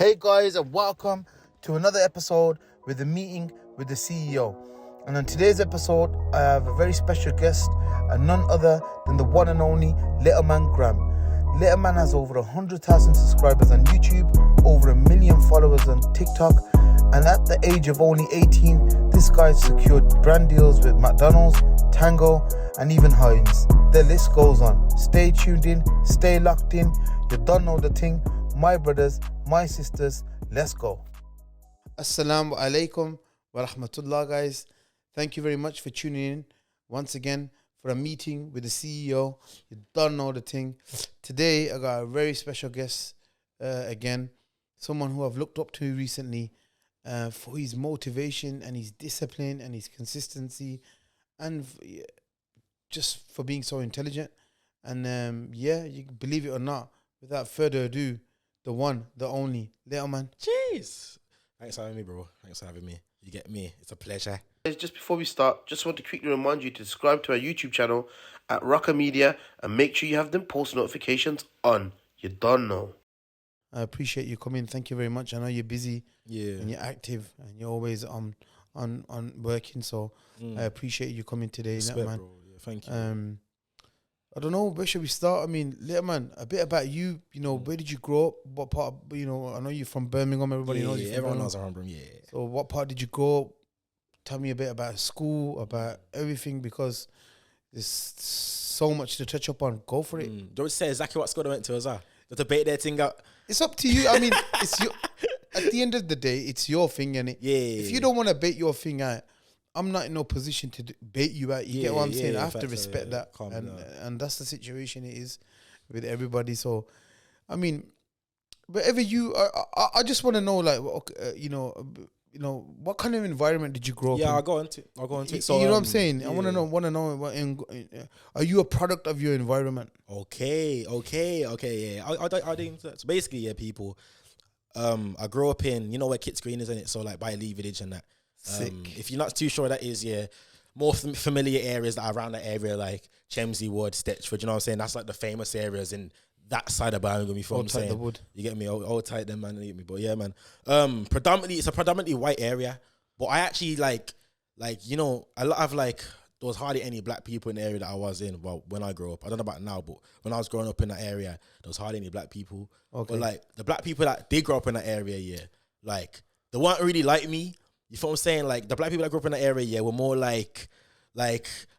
Hey guys, and welcome to another episode with the meeting with the CEO. And on today's episode, I have a very special guest, and none other than the one and only LILMAN Graham. LILMAN has over 100,000 subscribers on YouTube, over 1 million followers on TikTok, and at the age of only 18, this guy secured brand deals with McDonald's, Tango, and even Heinz. The list goes on. Stay tuned in, stay locked in. You don't know the thing. My brothers, my sisters, let's go. Assalamu alaikum wa rahmatullah, guys. Thank you very much for tuning in once again for a meeting with the CEO. You don't know the thing. Today, I got a very special guest again, someone who I've looked up to recently for his motivation and his discipline and his consistency and just for being so intelligent. And you can believe it or not, without further ado, the one, the only, LILMAN. Jeez. Thanks for having me, bro. Thanks for having me. You get me. It's a pleasure. Just before we start, just want to quickly remind you to subscribe to our YouTube channel at Rocker Media and make sure you have them post notifications on. You don't know. I appreciate you coming. Thank you very much. I know you're busy and you're active and you're always on working. So I appreciate you coming today. Respect, man. bro. Yeah, thank you. I don't know, where should we start? I mean, LILMAN, a bit about you. You know, where did you grow up? What part? I know you're from Birmingham. Everybody knows you. From everyone Birmingham. knows I'm from Birmingham. Yeah. So, what part did you grow up? Tell me a bit about school, about everything, because there's so much to touch up on. Go for it. Don't say exactly what school I went to as well. The debate their thing out. It's up to you. I mean, it's your. At the end of the day, it's your thing, innit? Yeah. If you don't want to bait your thing out, I'm not in no position to bait you out. You get what I'm saying? I have to respect that. And that's the situation it is with everybody. So, I mean, wherever you, I just want to know, like, what kind of environment did you grow up in? Yeah, I'll go into it. So, you know what I'm saying? Yeah. I want to know, are you a product of your environment? Okay, yeah. I'll dig into that. So basically, yeah, people, I grew up in, where Kitts Green is, in it? So like by Lee Village and that. Sick. If you're not too sure what that is, yeah, more familiar areas that are around that area, like Chemsey Wood, Stetchford, you know what I'm saying? That's like the famous areas in that side of Birmingham, you feel what I'm saying? The wood. You get me? Old tight them, man, you get me? But yeah, man. It's a predominantly white area, but I actually a lot of there was hardly any black people in the area that I was in. Well, when I grew up, I don't know about now, but when I was growing up in that area, there was hardly any black people. Okay. But the black people that did grow up in that area, yeah, they weren't really like me. You feel what I'm saying? Like, the black people that grew up in that area, yeah, were more like,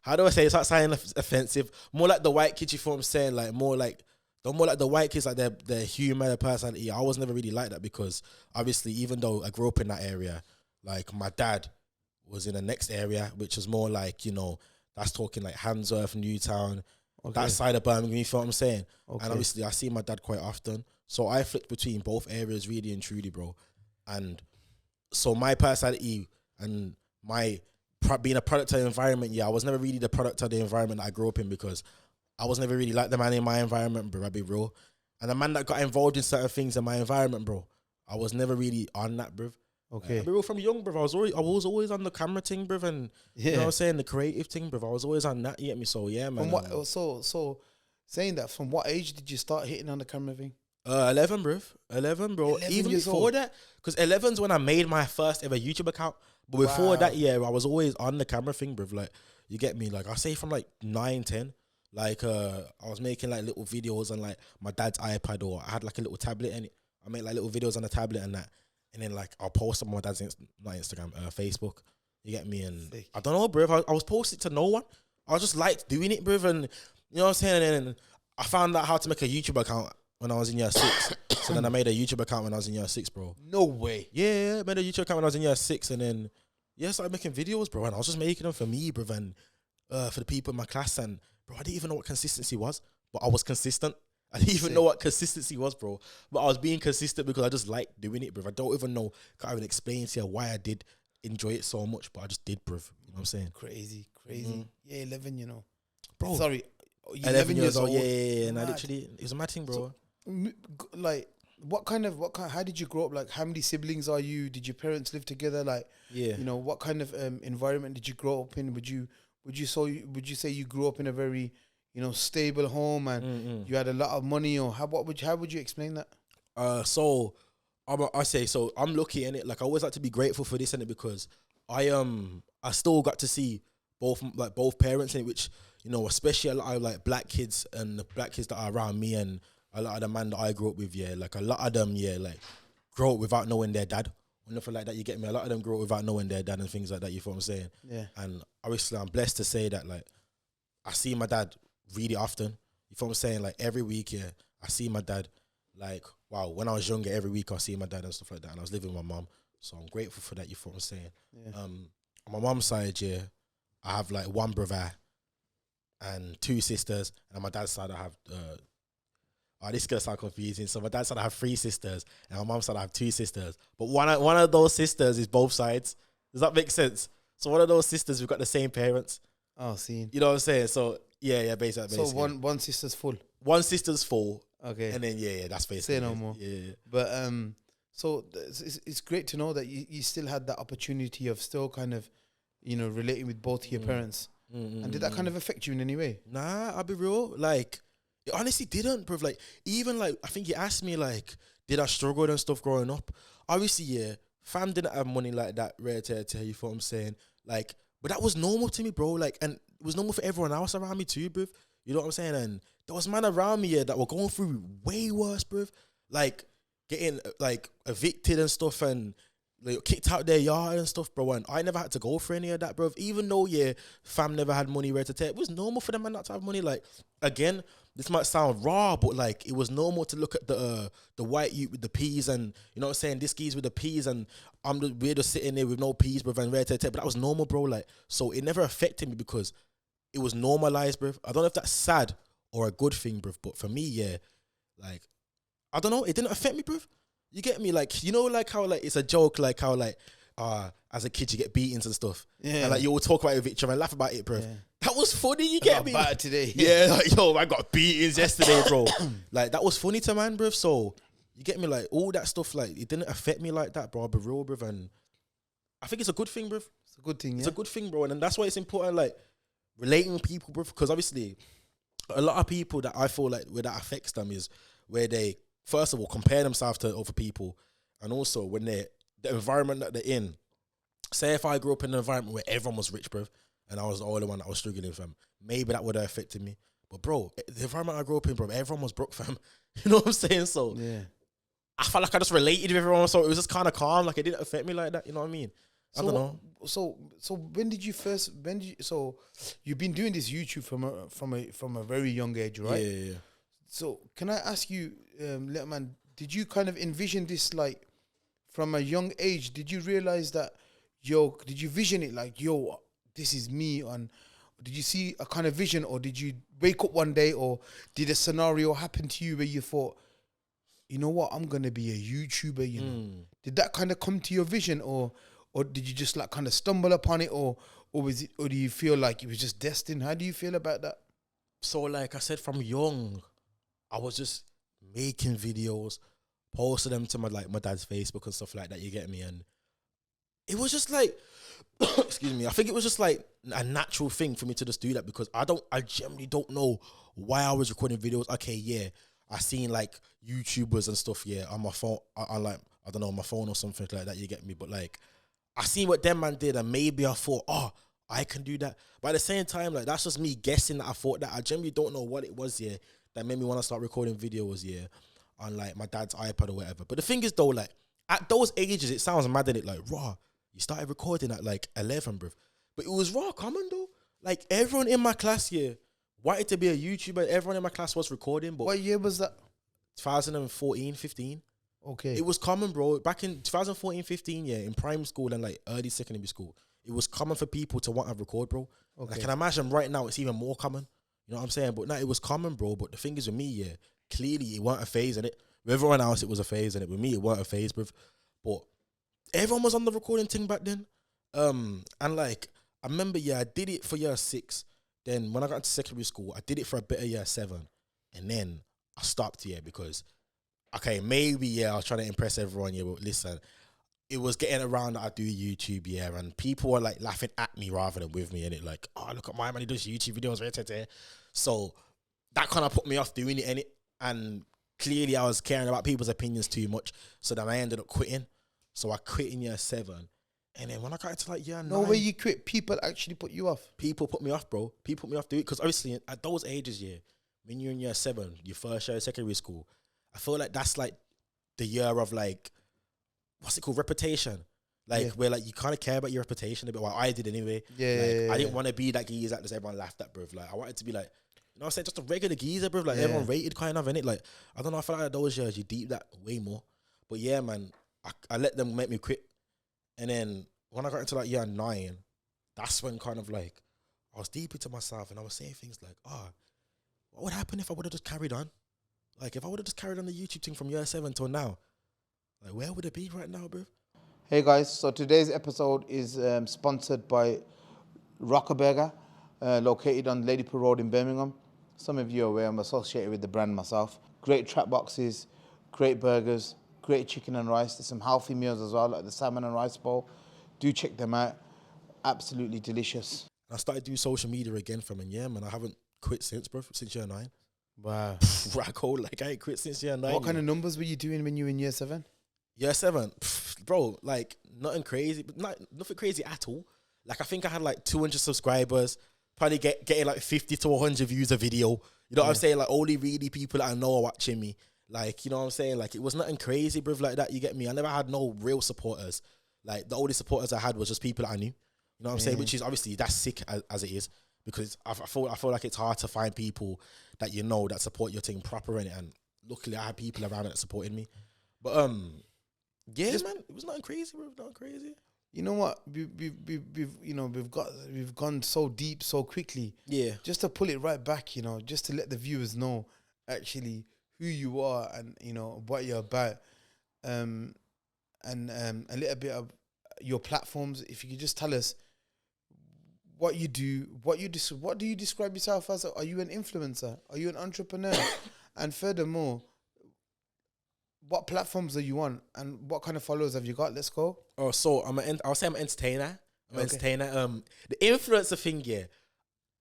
how do I say it? It's not sounding offensive. More like the white kids, you feel what I'm saying? Like, more like the white kids, like their humor, their personality. I was never really like that because, obviously, even though I grew up in that area, like, my dad was in the next area, which was more like, that's talking like Handsworth, Newtown, that side of Birmingham, you feel what I'm saying? Okay. And obviously, I see my dad quite often. So I flipped between both areas really and truly, bro. And so my personality and my being a product of the environment, yeah, I was never really the product of the environment that I grew up in because I was never really like the man in my environment, bro, I'll be real. And the man that got involved in certain things in my environment, bro, I was never really on that, bro. Okay. I'll be real, from young, bro, I was always on the camera thing, bro, and you know what I'm saying, the creative thing, bro. I was always on that, you get me? So yeah, man. So saying that, from what age did you start hitting on the camera thing? 11, bro. 11, bro. 11 Even years before old. that, because 11's when I made my first ever YouTube account. But before that, yeah, I was always on the camera thing, bro. Like, you get me? Like, I say from 9, 10. Like, I was making little videos on my dad's iPad, or I had a little tablet in it. I make little videos on the tablet and that. And then I'll post them on my dad's Instagram, Facebook. You get me? And I don't know, bro. I was posting to no one. I was just doing it, bro. And you know what I'm saying? And then I found out how to make a YouTube account when I was in year 6. So then I made a YouTube account when I was in year 6, bro. No way. Yeah, I made a YouTube account when I was in year 6. And then, started making videos, bro. And I was just making them for me, bro. And for the people in my class. And, bro, I didn't even know what consistency was. But I was consistent. I didn't even know what consistency was, bro. But I was being consistent because I just liked doing it, bro. I don't even know, can't even explain to you why I did enjoy it so much. But I just did, bro. You know what I'm saying? Crazy. Yeah, 11, Bro. Sorry. 11 years old. Yeah. And I literally, it was a mad thing, bro. So, how did you grow up? Like, how many siblings are you? Did your parents live together? What kind of environment did you grow up in? Would you say you grew up in a very stable home and you had a lot of money, or how would you explain that? So I say so. I'm lucky in it. Like I always like to be grateful for this in it because I still got to see both parents in it, which especially a lot of like black kids and the black kids that are around me and a lot of the man that I grew up with. Yeah, like a lot of them. Yeah, like grow up without knowing their dad or nothing like that. You get me? A lot of them grow up without knowing their dad and things like that. You feel what I'm saying? Yeah. And obviously, I'm blessed to say that like I see my dad really often. You feel what I'm saying? Like every week, yeah, I see my dad. Like, wow, when I was younger, every week I see my dad and stuff like that. And I was living with my mum. So I'm grateful for that, you feel what I'm saying? Yeah. On my mum's side, yeah, I have like one brother and two sisters. And on my dad's side, I have, this is going to sound confusing. So my dad's side, I have three sisters. And my mum's side, I have two sisters. But one of those sisters is both sides. Does that make sense? So one of those sisters, we've got the same parents. Oh, seen. You know what I'm saying? So, yeah, basically. So one sister's full. One sister's full. Okay. And then, yeah, that's basically Say no more. Yeah. But so it's great to know that you still had that opportunity of still kind of, relating with both your parents. And did that kind of affect you in any way? Nah, I'll be real. Like, it honestly didn't, bro. Like, even like, I think you asked me, like, did I struggle and stuff growing up? Obviously, yeah, fam didn't have money like that, rare to you feel what I'm saying? Like, but that was normal to me, bro. Like, and it was normal for everyone else around me too, bro. You know what I'm saying? And there was man around me that were going through way worse, bro. Like getting like evicted and stuff and like kicked out their yard and stuff, bro. And I never had to go for any of that, bro. Even though, yeah, fam never had money where to take, it was normal for them man not to have money. Like, again, this might sound raw, but like it was normal to look at the white youth with the peas and, you know what I'm saying, this gee's with the peas and we're just sitting there with no peas, bro, and where to take. But that was normal, bro. Like, so it never affected me because it was normalized, bro. I don't know if that's sad or a good thing, bro. But for me, yeah, like, I don't know. It didn't affect me, bro. You get me? Like, like how, like, it's a joke, like how, like, as a kid, you get beatings and stuff. Yeah. And, like, you all talk about it with each other and laugh about it, bro. Yeah. That was funny, you get me? Bad today. Yeah, like, yo, I got beatings yesterday, bro. Like, that was funny to man, bro. So, you get me? Like, all that stuff, like, it didn't affect me like that, bro. I'll be real, bro. And I think it's a good thing, bro. It's a good thing, yeah. It's a good thing, bro. And that's why it's important, like, relating with people, bro, because obviously a lot of people that I feel like where that affects them is where they first of all compare themselves to other people, and also when the environment that they're in. Say if I grew up in an environment where everyone was rich, bro, and I was the only one that was struggling, fam, maybe that would have affected me. But bro, the environment I grew up in, bro, everyone was broke, fam. You know what I'm saying? So yeah, I felt like I just related with everyone, so it was just kind of calm. Like it didn't affect me like that. You know what I mean? I don't know. So you've been doing this YouTube from a very young age, right? Yeah. So can I ask you, LILMAN, did you kind of envision this like from a young age? Did you realize that, did you vision it like, this is me? And did you see a kind of vision, or did you wake up one day, or did a scenario happen to you where you thought, you know what, I'm gonna be a YouTuber? You know, did that kind of come to your vision, or did you just like kind of stumble upon it, or was it, or do you feel like it was just destined? How do you feel about that? So like I said, from young, I was just making videos, posting them to my dad's Facebook and stuff like that. You get me? And it was just like, excuse me, I think it was just like a natural thing for me to just do that because I generally don't know why I was recording videos. Okay, yeah, I seen like YouTubers and stuff, yeah, on my phone, I like, I don't know, my phone or something like that. You get me? But like, I seen what them man did, and maybe I thought, I can do that. But at the same time, like, that's just me guessing that I thought that. I generally don't know what it was, yeah, that made me want to start recording videos, yeah, on like my dad's iPad or whatever. But the thing is though, like, at those ages, it sounds mad in it, like, raw, you started recording at like 11, bro. But it was raw common though. Like, everyone in my class, yeah, wanted to be a YouTuber. Everyone in my class was recording. But what year was that? 2014, 15. Okay. It was common, bro. Back in 2014, 15, yeah, in primary school and like early secondary school, it was common for people to want to record, bro. Okay. I can imagine right now it's even more common. You know what I'm saying? But no, it was common, bro. But the thing is with me, yeah, clearly it weren't a phase in it. With everyone else, it was a phase in it. With me, it weren't a phase, bro. But everyone was on the recording thing back then. And like, I remember, yeah, I did it for year 6. Then when I got into secondary school, I did it for a bit of year 7. And then I stopped, yeah, because, okay, maybe, yeah, I was trying to impress everyone, yeah, but listen, it was getting around that I do YouTube, yeah, and people were like laughing at me rather than with me, and it like, oh, look at my man, he does YouTube videos, right? So that kind of put me off doing it, innit? And clearly I was caring about people's opinions too much. So then I ended up quitting. So I quit in year 7. And then when I got into like year 9. No way you quit. People actually put you off. People put me off, bro. People put me off doing it. Because obviously at those ages, yeah, when you're in year 7, your first year of secondary school, I feel like that's like the year of like, what's it called? Reputation. Like where like you kind of care about your reputation a bit. Well, I did anyway. I didn't want to be that geezer that everyone laughed at, bro. Like I wanted to be like, you know what I'm saying? Just a regular geezer, bro. Like everyone rated kind of, innit? Like, I don't know, I feel like those years you deep that way more. But yeah, man, I let them make me quit. And then when I got into like year 9, that's when kind of like I was deep into myself and I was saying things like, what would happen if I would have just carried on? Like if I would have just carried on the YouTube thing from year 7 till now, like where would it be right now, bro? Hey guys, so today's episode is sponsored by Rockerburger, located on Ladypool Road in Birmingham. Some of you are aware I'm associated with the brand myself. Great trap boxes, great burgers, great chicken and rice. There's some healthy meals as well, like the salmon and rice bowl. Do check them out. Absolutely delicious. I started doing social media again from a year, man. I haven't quit since, bro, since year 9. Wow. Right, cold. Like I ain't quit since year 9. What kind of numbers were you doing when you were in year 7? Year 7, bro, like nothing crazy, but nothing crazy at all. Like I think I had like 200 subscribers, probably getting like 50 to 100 views a video. You know what I'm saying? Like only really people that I know are watching me. Like, you know what I'm saying? Like it was nothing crazy, bruv, like that. You get me? I never had no real supporters. Like the only supporters I had was just people that I knew. You know what I'm saying? Which is obviously that's sick as it is, because I feel like it's hard to find people that you know that support your thing proper in it. And luckily I had people around that supported me. But yeah, man, it was nothing crazy, bro. Nothing crazy. You know what? We've gone so deep so quickly. Yeah. Just to pull it right back, you know, just to let the viewers know actually who you are and you know what you're about, and a little bit of your platforms. If you could just tell us what you do, what do you describe yourself as? Are you an influencer? Are you an entrepreneur? And furthermore, what platforms are you on and what kind of followers have you got? Let's go. Oh, so I'll say I'm an entertainer. I'm an entertainer. The influencer thing, yeah.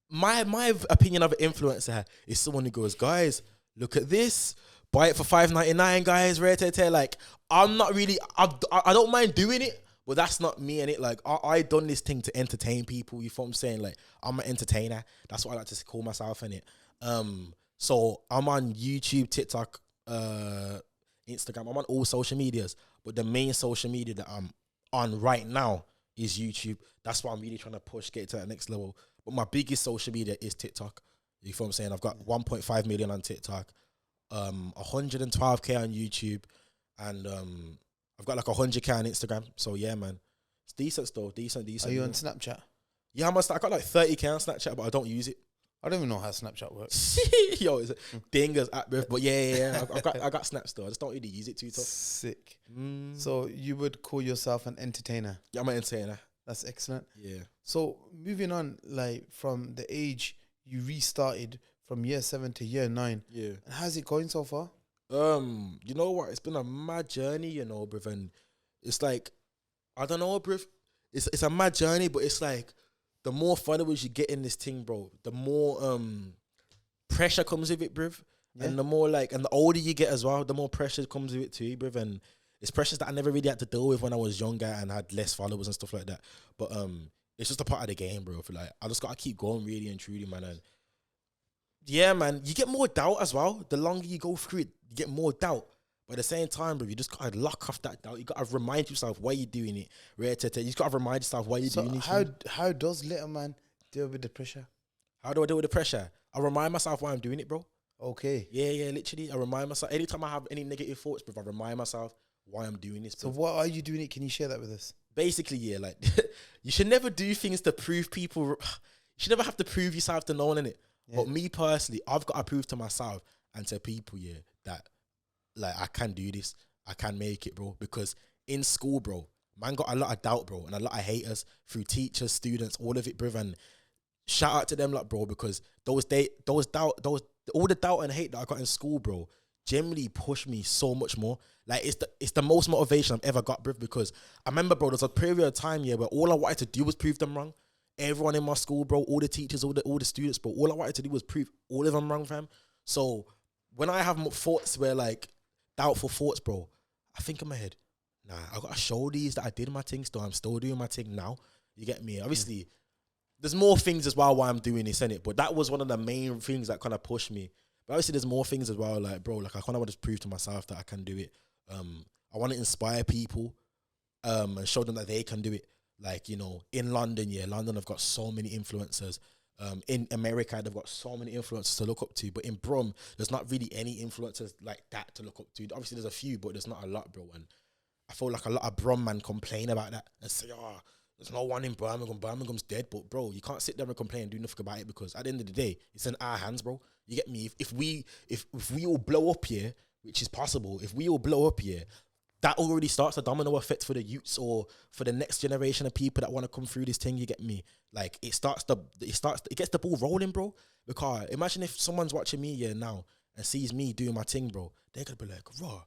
My opinion of an influencer is someone who goes, guys, look at this. Buy it for $5.99, guys. Like, I'm not really, I don't mind doing it, but that's not me, innit? Like, I done this thing to entertain people. You feel what I'm saying? Like, I'm an entertainer. That's what I like to call myself, innit? So I'm on YouTube, TikTok, Instagram. I'm on all social medias, but the main social media that I'm on right now is YouTube. That's what I'm really trying to push, get to that next level. But my biggest social media is TikTok. You feel what I'm saying? I've got 1.5 million on TikTok, 112k on YouTube, and I've got like 100k on Instagram. So yeah, man, it's decent stuff. Decent. Are you on Snapchat? Yeah, I got like 30k on Snapchat, but I don't use it. I don't even know how Snapchat works. Yo, it's a dinger's app, bro. But yeah. I got Snaps though. I just don't really use it too tough. Sick. So you would call yourself an entertainer? Yeah, I'm an entertainer. That's excellent. Yeah. So moving on, like from the age you restarted from year 7 to year 9. Yeah. And how's it going so far? You know what? It's been a mad journey, you know, bruv. And it's like, I don't know, bruv. It's a mad journey, but it's like, the more followers you get in this thing, bro, the more pressure comes with it, bruv. Yeah. And the more and the older you get as well, the more pressure comes with it too, bruv. And it's pressures that I never really had to deal with when I was younger and had less followers and stuff like that. But it's just a part of the game, bro. Like, I just gotta keep going, really and truly, man. And yeah, man, you get more doubt as well. The longer you go through it, you get more doubt. But at the same time, bro, you just gotta lock off that doubt. You gotta remind yourself why you're doing it. You just gotta remind yourself why you're doing it. How does little man deal with the pressure? How do I deal with the pressure? I remind myself why I'm doing it, bro. Okay. Yeah, literally. I remind myself. Anytime I have any negative thoughts, bro, I remind myself why I'm doing this, bro. So what are you doing it? Can you share that with us? Basically, yeah, like, you should never do things to prove people. You should never have to prove yourself to no one, innit? Yeah. But me personally, I've got to prove to myself and to people, yeah, that, like, I can do this. I can make it, bro. Because in school, bro, man got a lot of doubt, bro, and a lot of haters through teachers, students, all of it, bro. And shout out to them, like, bro, because all the doubt and hate that I got in school, bro, generally pushed me so much more. Like, it's the most motivation I've ever got, bro. Because I remember, bro, there's a period of time, yeah, where all I wanted to do was prove them wrong. Everyone in my school, bro, all the teachers, all the students, bro, all I wanted to do was prove all of them wrong, fam. So when I have thoughts where like doubtful thoughts, bro, I think in my head, nah, I gotta show these that I did my thing still. I'm still doing my thing now. You get me? Obviously, there's more things as well why I'm doing this, innit? But that was one of the main things that kind of pushed me. But obviously, there's more things as well. Like, bro, like I kind of want to prove to myself that I can do it. I want to inspire people, and show them that they can do it. Like, you know, in London, London have got so many influencers. In America, they've got so many influencers to look up to. But in Brum, there's not really any influencers like that to look up to. Obviously, there's a few, but there's not a lot, bro. And I feel like a lot of Brum man complain about that and say, oh, there's no one in Birmingham. Birmingham's dead. But, bro, you can't sit there and complain and do nothing about it, because at the end of the day, it's in our hands, bro. You get me? If we all blow up here, which is possible, if we all blow up here, that already starts a domino effect for the youths or for the next generation of people that want to come through this thing. You get me? Like it gets the ball rolling, bro. Because imagine if someone's watching me now and sees me doing my thing, bro. They're gonna be like, raw.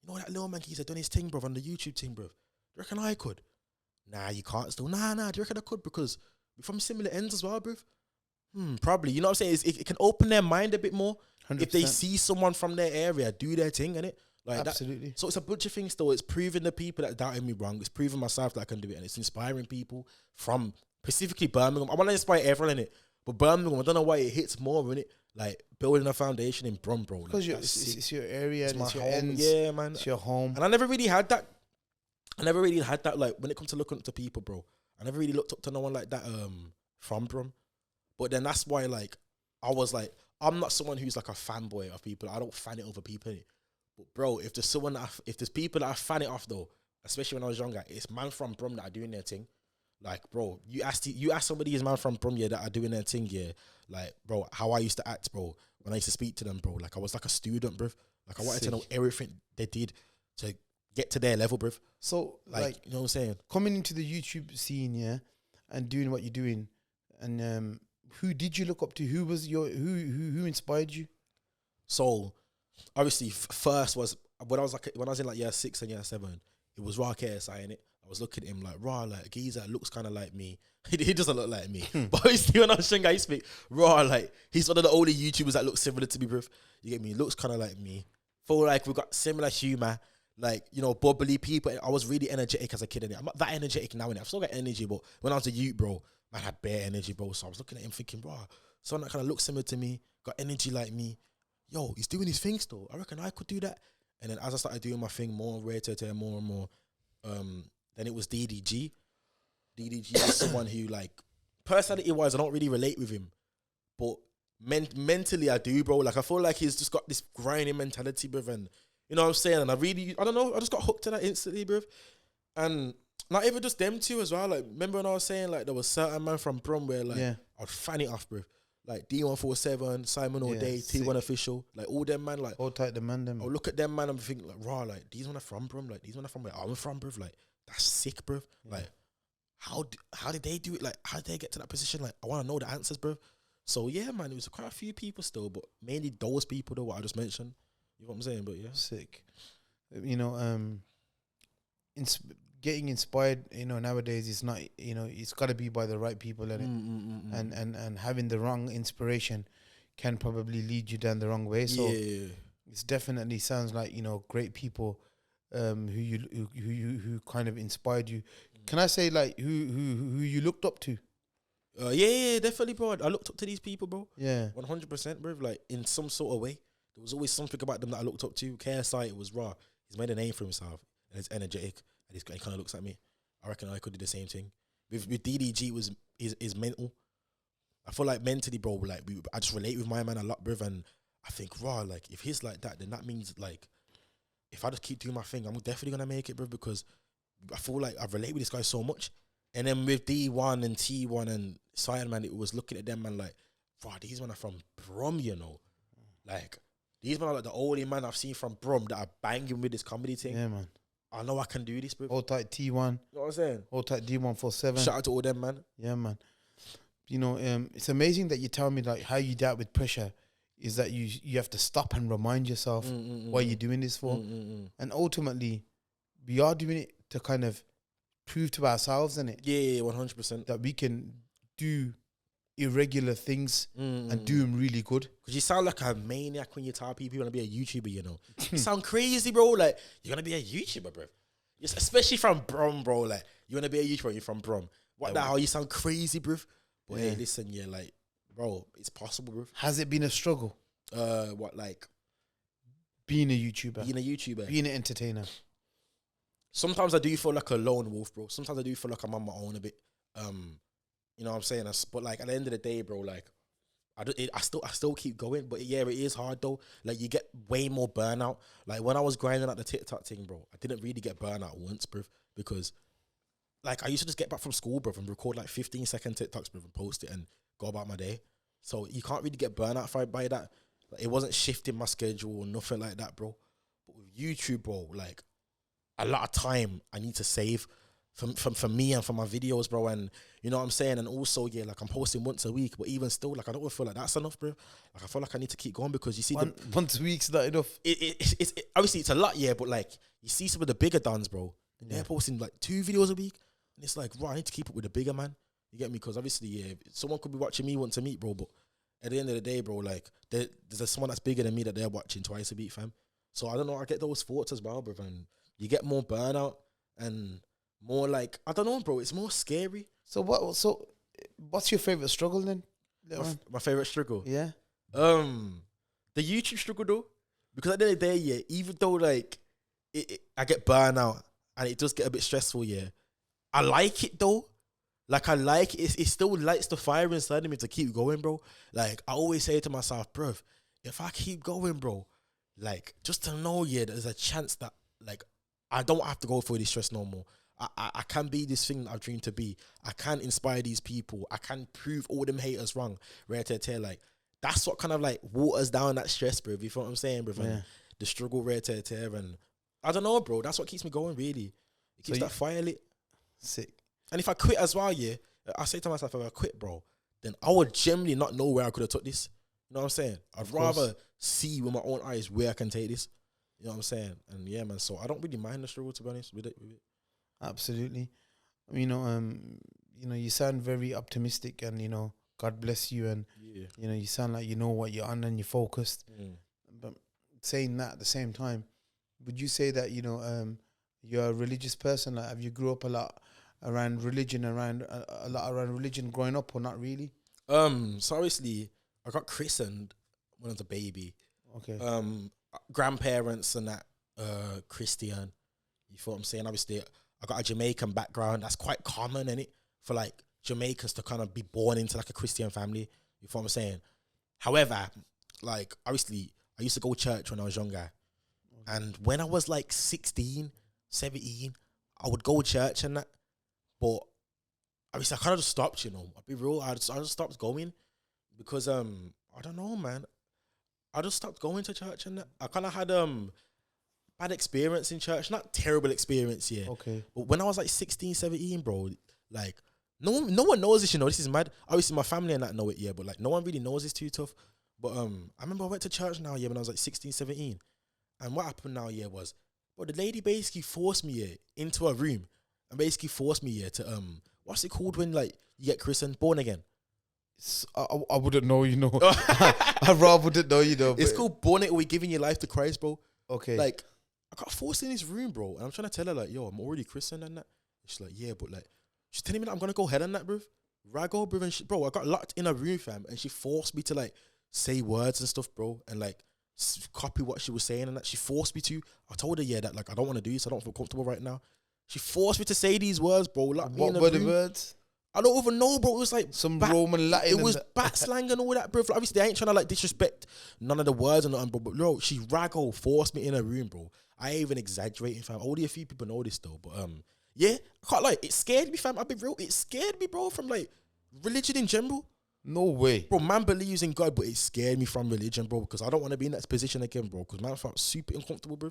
You know that little man keeps doing his thing, bro, on the YouTube thing, bro. Do you reckon I could? Nah, you can't still. Nah. Do you reckon I could? Because we're from similar ends as well, bro. Probably. You know what I'm saying? It can open their mind a bit more 100%. if they see someone from their area do their thing, innit? Like Absolutely. So it's a bunch of things though. It's proving the people that doubted me wrong. It's proving myself that I can do it. And it's inspiring people from specifically Birmingham. I want to inspire everyone in it. But Birmingham, I don't know why it hits more in it. Like building a foundation in Brum, bro. Because like, it's your area, it's and my it's your home. ends. Yeah, man. It's your home. And I never really had that. Like when it comes to looking up to people, bro. I never really looked up to no one like that from Brum. But then that's why like I was like, I'm not someone who's like a fanboy of people. I don't fan it over people. Innit? But bro, if there's people that I fan it off though, especially when I was younger, it's man from Brum that are doing their thing. Like, bro, you ask somebody who's man from Brum, that are doing their thing, like, bro, how I used to act, bro, when I used to speak to them, bro, like I was like a student, bro. Like I wanted to know everything they did to get to their level, bro. So like you know what I'm saying? coming into the YouTube scene, and doing what you're doing, and who did you look up to? Who was who inspired you? So obviously, first was when I was in like year 6 and year 7. It was Raw KSI in it. I was looking at him like raw, like geezer looks kind of like me. He doesn't look like me, but obviously when I was young, I used to speak raw. Like he's one of the only YouTubers that looks similar to me, bro. You get me? He looks kind of like me. Feel like we got similar humor, like you know, bubbly people. I was really energetic as a kid, innit? I'm not that energetic now, innit? I've still got energy, but when I was a youth, bro, man, I had bare energy, bro. So I was looking at him thinking, raw, someone that kind of looks similar to me, got energy like me. Yo, he's doing his thing still. I reckon I could do that. And then as I started doing my thing more, more and more, then it was DDG. DDG is someone who, like, personality-wise, I don't really relate with him. But mentally, I do, bro. Like, I feel like he's just got this grinding mentality, bro. And, you know what I'm saying? And I don't know, I just got hooked to that instantly, bro. And not even just them two as well. Like, remember when I was saying, like, there was certain man from Brum where, like, I'd fan it off, bro. Like D147, Simon O'Day, T1 Official, like all them man, like all tight demand them. I look at them man and think like raw, like these one are from Brum, like these one are from where I'm from, bro. Like that's sick, bro. Like how did they do it? Like how did they get to that position? Like I want to know the answers, bro. So yeah, man, it was quite a few people still, but mainly those people though, what I just mentioned. You know what I'm saying? But yeah, sick. You know, getting inspired, you know, nowadays is not, you know, it's got to be by the right people, and having the wrong inspiration can probably lead you down the wrong way. So it's definitely sounds like, you know, great people who kind of inspired you. Can I say like who you looked up to? Yeah, definitely, bro. I looked up to these people, bro. Yeah, 100%, bro. Like in some sort of way, there was always something about them that I looked up to. KSI, it was raw. He's made a name for himself, and he's energetic. And he kind of looks at me. I reckon I could do the same thing. With DDG, is mental. I feel like mentally, bro, like I just relate with my man a lot, bro. And I think, raw, like if he's like that, then that means like if I just keep doing my thing, I'm definitely gonna make it, bro. Because I feel like I relate with this guy so much. And then with D1 and T1 and Cyan, man, it was looking at them, man, like, raw, these men are from Brum, you know, like these men are like the only man I've seen from Brum that are banging with this comedy thing. Yeah, man. I know I can do this, bro. All tight T1. You know what I'm saying? All tight D147. Shout out to all them, man. Yeah, man. You know, it's amazing that you tell me like how you dealt with pressure. Is that you have to stop and remind yourself what you're doing this for, and ultimately, we are doing it to kind of prove to ourselves, innit? Yeah, 100%. That we can do irregular things and do them really good. Because you sound like a maniac when you tell people you want to be a YouTuber, you know. You sound crazy, bro. Like, you're going to be a YouTuber, bro. Especially from Brum, bro. Like, you want to be a YouTuber, you're from Brum. What the hell? You sound crazy, bro. But hey, listen, yeah, like, bro, it's possible, bro. Has it been a struggle? What, like? Being a YouTuber. Being a YouTuber. Being an entertainer. Sometimes I do feel like a lone wolf, bro. Sometimes I do feel like I'm on my own a bit. You know what I'm saying? But like at the end of the day, bro, like I still keep going. But yeah, it is hard though. Like you get way more burnout. Like when I was grinding at the TikTok thing, bro, I didn't really get burnout once, bro, because like I used to just get back from school, bro, and record like 15-second TikToks, bro, and post it and go about my day. So you can't really get burnout by that. Like, it wasn't shifting my schedule or nothing like that, bro. But with YouTube, bro, like a lot of time I need to save for me and for my videos, bro, and you know what I'm saying. And also, yeah, like I'm posting once a week, but even still, like I don't feel like that's enough, bro. Like I feel like I need to keep going because you see, once a week's not enough. It's obviously it's a lot, yeah, but like you see some of the bigger dons, bro, and they're posting like 2 videos a week, and it's like, bro, I need to keep up with the bigger man. You get me? Because obviously, yeah, someone could be watching me once a week, bro, but at the end of the day, bro, like there's someone that's bigger than me that they're watching twice a week, fam. So I don't know, I get those thoughts as well, bro, and you get more burnout and more like, I don't know, bro, it's more scary. So what's your favorite struggle then? My favorite struggle? Yeah. The YouTube struggle though, because at the end of the day, yeah, even though like I get burnout and it does get a bit stressful, yeah, I like it though. Like I like it. It still lights the fire inside of me to keep going, bro. Like I always say to myself, bro, if I keep going, bro, like just to know, yeah, there's a chance that like I don't have to go through this stress no more. I can be this thing that I've dreamed to be. I can inspire these people. I can prove all them haters wrong. Like that's what kind of like waters down that stress, bro. You feel what I'm saying, bro? Yeah. The struggle, and I don't know, bro. That's what keeps me going, really. It keeps that fire lit. Sick. And if I quit as well, yeah, I say to myself, if I quit, bro, then I would generally not know where I could have took this. You know what I'm saying? I'd rather see with my own eyes where I can take this. You know what I'm saying? And yeah, man. So I don't really mind the struggle, to be honest with it. Absolutely. You know, you sound very optimistic, and you know, God bless you, and you know, you sound like you know what you're on and you're focused. But saying that at the same time, would you say that you know, you're a religious person? Like, have you grew up a lot around religion, around religion growing up, or not really? So obviously, I got christened when I was a baby. Okay. Grandparents and that Christian. You feel what I'm saying? Obviously, I got a Jamaican background. That's quite common, innit? For like Jamaicans to kind of be born into like a Christian family. You feel what I'm saying? However, like obviously, I used to go to church when I was younger. And when I was like 16, 17, I would go to church and that. But obviously, I kind of just stopped, you know. I'll be real, I just stopped going because, I don't know, man. I just stopped going to church and that. I kind of had bad experience in church. Not terrible experience, yeah. Okay. But when I was like 16, 17, bro, like, no one knows this, you know. This is mad. Obviously, my family and that know it, yeah. But, like, no one really knows it's too tough. But I remember I went to church now, yeah, when I was like 16, 17. And what happened now, yeah, was, bro, the lady basically forced me, yeah, into a room. And basically forced me, yeah, to, what's it called when, like, you get christened, born again? I wouldn't know, you know. I rather wouldn't know, you know. It's called born again, we're giving your life to Christ, bro. Okay. Like, I got forced in this room, bro. And I'm trying to tell her, like, yo, I'm already christened and that. She's like, yeah, but, like, she's telling me that I'm going to go ahead on that, bro. Rago, bro. And bro, I got locked in a room, fam. And she forced me to, like, say words and stuff, bro. And, like, copy what she was saying and that. She forced me to. I told her, yeah, that, like, I don't want to do this. I don't feel comfortable right now. She forced me to say these words, bro. Like, what were the words? I don't even know, bro. It was like some Roman Latin. It was bat slang and all that, bro. Like, obviously, I ain't trying to like disrespect none of the words and nothing, bro. But bro, she raggo forced me in a room, bro. I ain't even exaggerating, fam. Only a few people know this though, but yeah, I can't like. It scared me, fam. I'll be real. It scared me, bro, from like religion in general. No way, bro. Man believes in God, but it scared me from religion, bro, because I don't want to be in that position again, bro. Because man, I felt super uncomfortable, bro.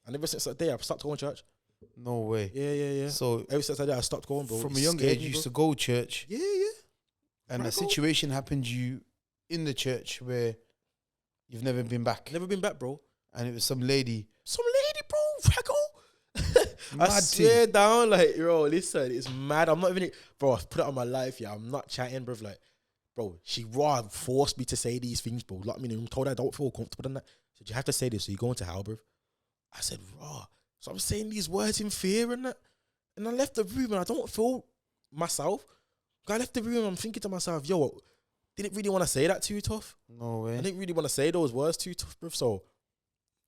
And ever since that day, I've stopped going to church. No way. Yeah. So ever since that day, I stopped going, bro. From a young age, you used to go to church. Yeah. And a situation happened to you in the church where you've never been back. Never been back, bro. And it was some lady. Bro. I swear down, like, bro, listen, it's mad. I'm not even, bro, I put it on my life, yeah. I'm not chatting, bro. Like, bro, she raw forced me to say these things, bro. Locked me in the room, told her I don't feel comfortable in that. Said, you have to say this, so you're going to hell, bro. I said, raw. So I'm saying these words in fear and that. And I left the room and I don't feel myself. I left the room and I'm thinking to myself, yo, didn't really want to say that too tough. No way. I didn't really want to say those words too tough, bro. So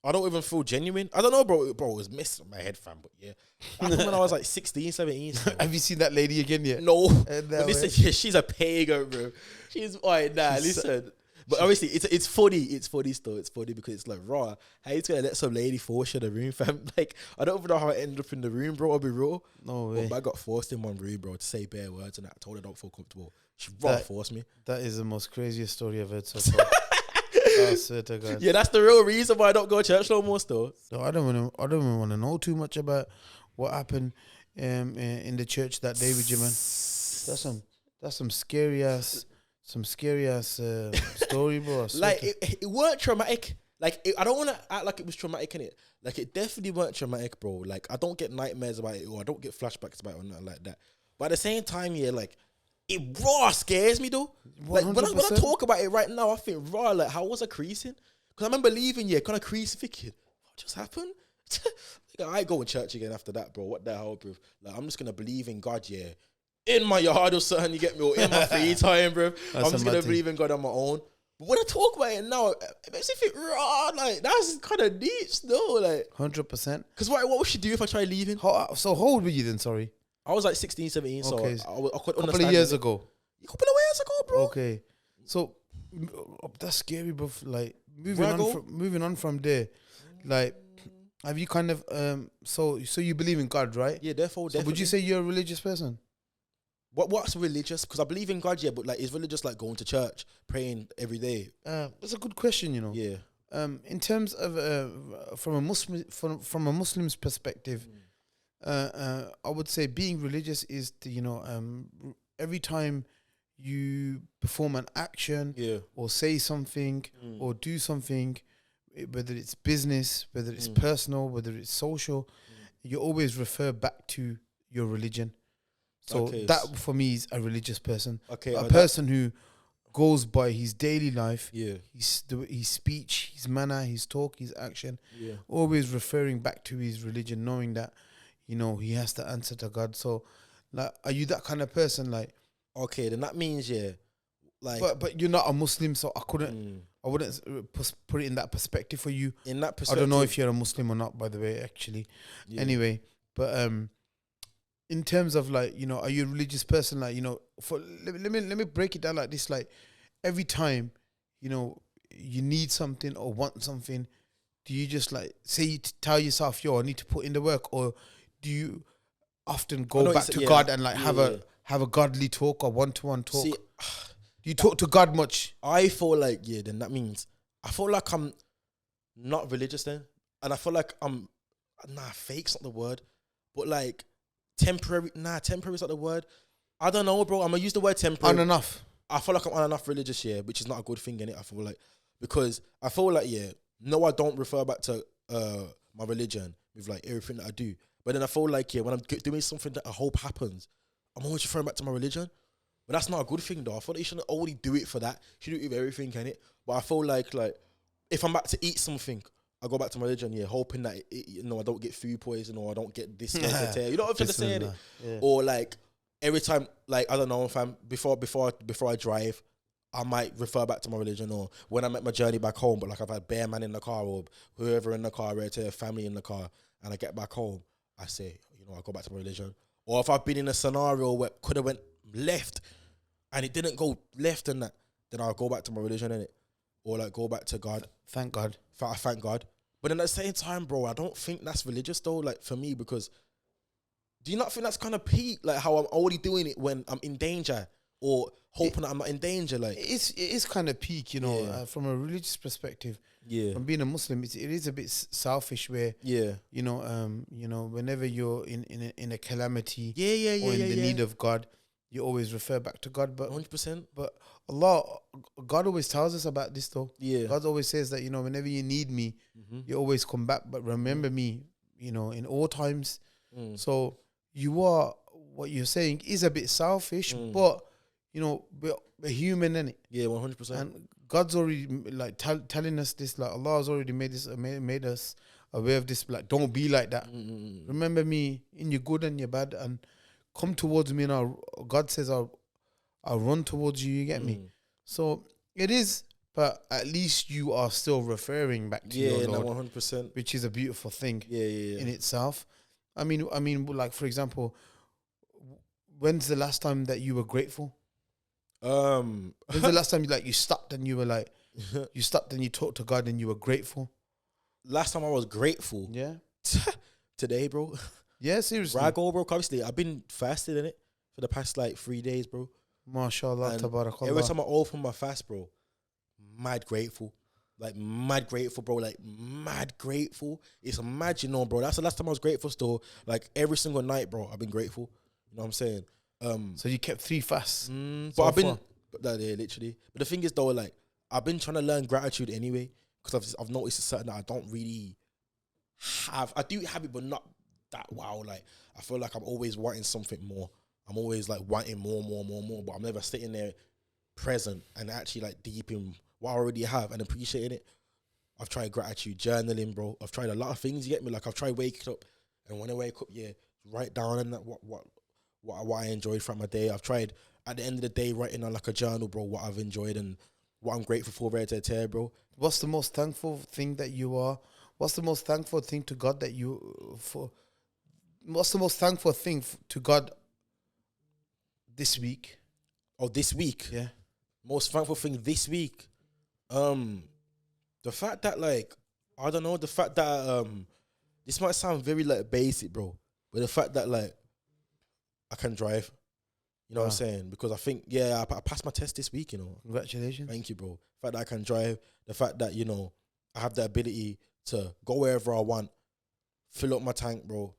I don't even feel genuine. I don't know, bro. Bro, it was messing in my head, fam. But yeah. Happened when I was like 16, 17. So. Have you seen that lady again yet? No. No But listen, yeah, she's a pagan, bro. She's, alright, nah, listen. But obviously, it's funny. It's funny still. It's funny because it's like, raw. How you gonna let some lady force you in the room, fam? Like, I don't even know how I ended up in the room, bro. I'll be real. No way. But I got forced in one room, bro, to say bare words, and I told her I don't feel comfortable. She raw forced me. That is the most craziest story I've heard so far. I swear to God. Yeah, that's the real reason why I don't go to church no more, still. So I don't even want to know too much about what happened in the church that day with you, man. That's some scary ass story, bro. Like it weren't traumatic. Like I don't want to act like it was traumatic, innit? Like it definitely weren't traumatic, bro. Like I don't get nightmares about it or I don't get flashbacks about it or nothing like that. But at the same time, yeah, like it raw scares me though. Like when I talk about it right now, I think raw. Like how was I creasing? Because I remember leaving, yeah, kind of creasing, thinking, what just happened? I ain't going to church again after that, bro. What the hell, bro? Like I'm just gonna believe in God, yeah. In my yard or something, you get me, or in my free time, bro. I'm just gonna believe in God on my own. But when I talk about it now, it makes me think raw. Like that's kind of deep, still. Like 100%. Because what would she do if I try leaving? So how old were you then? Sorry. I was like 16, 17, so Okay. I could A couple understand. of years ago. A couple of years ago, bro. Okay. So that's scary, bro. Like moving on from there, like have you kind of so you believe in God, right? Yeah, therefore. So would you say you're a religious person? What's religious? Because I believe in God, yeah, but like is religious like going to church, praying every day? That's a good question, you know. Yeah. In terms of from a Muslim's perspective, I would say being religious is every time you perform an action, or say something, or do something, whether it's business, whether it's personal, whether it's social, you always refer back to your religion. So that for me is a religious person. Okay, a person who goes by his daily life, his speech, his manner, his talk, his action, always referring back to his religion, knowing that he has to answer to God. So, like, are you that kind of person? Like, okay, then that means like, but you're not a Muslim, so I wouldn't put it in that perspective for you. In that perspective, I don't know if you're a Muslim or not, by the way. Actually, anyway, but in terms of like, are you a religious person? Like, let me break it down like this. Like, every time, you need something or want something, do you just like tell yourself, yo, I need to put in the work, or do you often go back to God and like have a godly talk or one-to-one talk? See, do you talk to God much? I feel like, then that means I feel like I'm not religious then, and I feel like I'm fake's not the word, but like temporary. Temporary is not the word. I don't know, bro. I'm gonna use the word temporary. On enough. I feel like I'm on enough religious, which is not a good thing, innit? I feel like, because I feel like, no, I don't refer back to my religion with like everything that I do. But then I feel like, when I'm doing something that I hope happens, I'm always referring back to my religion. But that's not a good thing, though. I feel like you shouldn't only do it for that. You should do it with everything, innit? But I feel like if I'm about to eat something, I go back to my religion, hoping that I don't get food poison or I don't get this. You know what I'm trying to say, innit? Yeah. Or like every time, like I don't know, if I'm before I drive, I might refer back to my religion, or when I'm at my journey back home, but like I've had bare man in the car or whoever in the car, relative, family in the car, and I get back home, I say, I go back to my religion. Or if I've been in a scenario where it could have went left and it didn't go left and that, then I'll go back to my religion, innit? Or like go back to God. Thank God. I thank God. But then at the same time, bro, I don't think that's religious though, like for me, because do you not think that's kind of peak? Like how I'm only doing it when I'm in danger or hoping that I'm not in danger? Like it is kind of peak, from a religious perspective. Yeah. From being a Muslim, it is a bit selfish where, whenever you're in a calamity or in the need of God, you always refer back to God. But 100%. But God always tells us about this though. Yeah. God always says that, whenever you need me, you always come back. But remember me, in all times. So what you're saying is a bit selfish, but we're human, innit? Yeah, 100%. And God's already like telling us this. Like Allah has already made us aware of this. Like, don't be like that. Remember me in your good and your bad, and come towards me. And God says, I'll run towards you. You get me? So it is, but at least you are still referring back to your Lord, 100%, which is a beautiful thing. Yeah. In itself. I mean, like for example, when's the last time that you were grateful? When's the last time you stopped and you were like, you stopped and you talked to God and you were grateful? Last time I was grateful. Yeah. Today, bro. Yeah, seriously. Rago, bro. Obviously, I've been fasting in it for the past like 3 days, bro. MashaAllah, tabarakallah. Every time I open my fast, bro, mad grateful. Like, mad grateful, bro. Like, mad grateful. It's mad, bro. That's the last time I was grateful still. Like, every single night, bro, I've been grateful. You know what I'm saying? So you kept 3 fasts? But I've been... Yeah, literally. But the thing is, though, like, I've been trying to learn gratitude anyway, because I've noticed it's something that I don't really have. I do have it, but not that wow. Like, I feel like I'm always wanting something more. I'm always, like, wanting more, but I'm never sitting there present and actually, like, deep in what I already have and appreciating it. I've tried gratitude journaling, bro. I've tried a lot of things, you get me? Like, I've tried waking up, and when I wake up, write down and what I enjoyed from my day. I've tried, at the end of the day, writing on, like, a journal, bro, what I've enjoyed and what I'm grateful for, right to tear, bro. What's the most thankful thing that you are? What's the most thankful thing to God that you for? What's the most thankful thing to God this week? Oh, this week? Yeah. Most thankful thing this week? The fact that, like, I don't know, the fact that, this might sound very, like, basic, bro, but the fact that, like, I can drive. You know what I'm saying? Because I think, I passed my test this week, Congratulations. Thank you, bro. The fact that I can drive, the fact that, I have the ability to go wherever I want, fill up my tank, bro,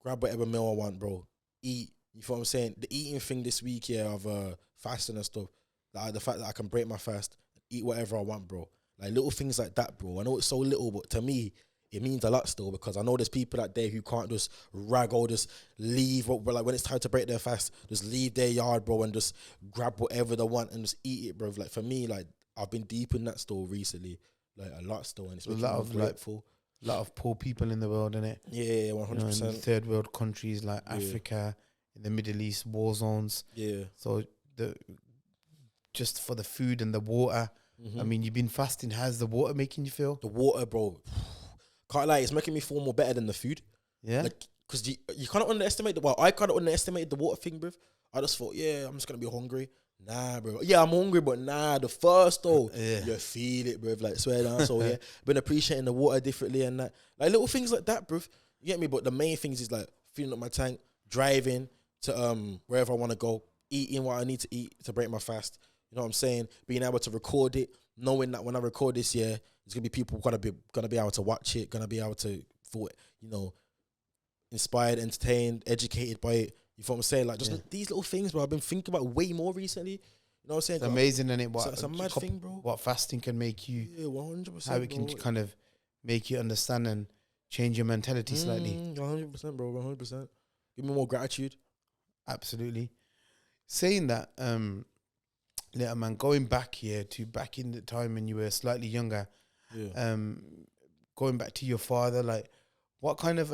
grab whatever meal I want, bro, eat. You feel what I'm saying? The eating thing this week, of fasting and stuff, the fact that I can break my fast, eat whatever I want, bro. Like, little things like that, bro. I know it's so little, but to me, it means a lot still, because I know there's people out there who can't just just leave, but like when it's time to break their fast, just leave their yard, bro, and just grab whatever they want and just eat it, bro. Like, for me, like, I've been deep in that still recently, like a lot still, and it's making me grateful. A lot of poor people in the world, innit? Yeah, 100%. In third world countries like Africa, in the Middle East, war zones. Yeah. So just for the food and the water. I mean, you've been fasting. How's the water making you feel? The water, bro. Can't lie, it's making me feel more better than the food. Yeah. Like, because you can't underestimate I kind of underestimated the water thing, bro. I just thought, I'm just going to be hungry. Nah, bro. Yeah, I'm hungry, but nah, the first though, you feel it, bro. Like, swear down. So, been appreciating the water differently and that. Like, little things like that, bro. You get me? But the main things is, like, filling up my tank, driving to wherever I want to go, eating what I need to eat to break my fast. You know what I'm saying? Being able to record it, knowing that when I record this, there's gonna be people gonna be able to watch it, gonna be able to feel, inspired, entertained, educated by it. You feel what I'm saying? Like, just these little things, bro. I've been thinking about way more recently. You know what I'm saying? It's amazing, isn't it? It's a mad thing, bro. What fasting can make you. Yeah, 100%. How it can kind of make you understand and change your mentality slightly. 100%, bro. 100%. Give me more gratitude. Absolutely. Saying that, little man, going back back in the time when you were slightly younger, going back to your father, like, what kind of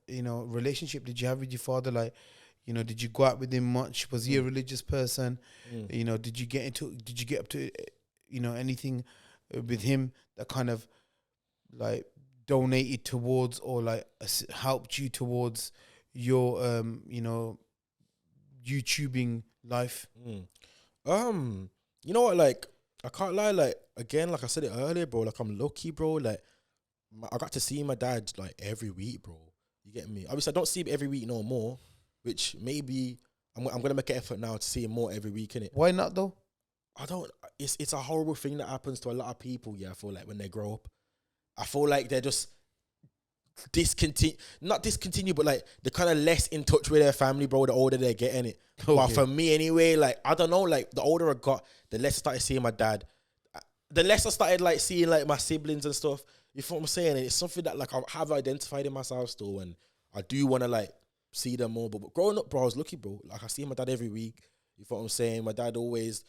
relationship did you have with your father? Like, did you go out with him much? Was he a religious person? Did you get up to anything with him that kind of like donated towards or like helped you towards your YouTubing life? You know what, like, I can't lie, like, again, like I said it earlier, bro, like, I'm lucky, bro. Like, I got to see my dad, like, every week, bro. You get me? Obviously, I don't see him every week no more, which maybe I'm gonna make an effort now to see him more every week, innit? Why not, though? I don't. It's a horrible thing that happens to a lot of people. I feel like when they grow up, I feel like they're just not discontinue, but like they're kind of less in touch with their family, bro, the older they're getting it. Okay. But for me anyway, like, I don't know, like, the older I got, the less I started seeing my dad, the less I started like seeing like my siblings and stuff. You feel what I'm saying? And it's something that, like, I have identified in myself still, and I do want to, like, see them more. But growing up, bro, I was lucky, bro. Like, I see my dad every week. You know what I'm saying? My dad always,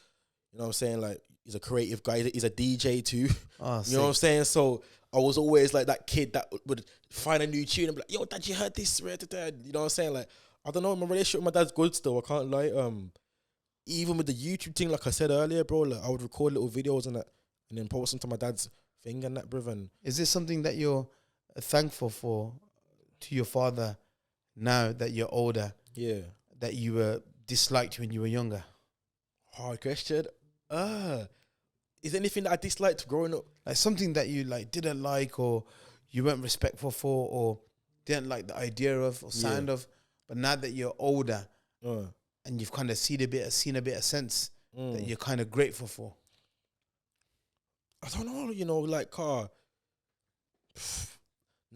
you know what I'm saying, like, he's a creative guy. He's a DJ too. Oh, you know what I'm saying? So I was always like that kid that would find a new tune and be like, yo, dad, you heard this? You know what I'm saying? Like, I don't know, my relationship with my dad's good still. I can't lie. Even with the YouTube thing, like I said earlier, bro, like I would record little videos and that and then post them to my dad's thing and that, bro. And is this something that you're thankful for to your father now that you're older? Yeah. That you were disliked when you were younger? Hard question. Is there anything that I disliked growing up? Like something that you like didn't like or you weren't respectful for or didn't like the idea of or sound of, but now that you're older and you've kind of seen a bit of sense that you're kind of grateful for? I don't know, you know, like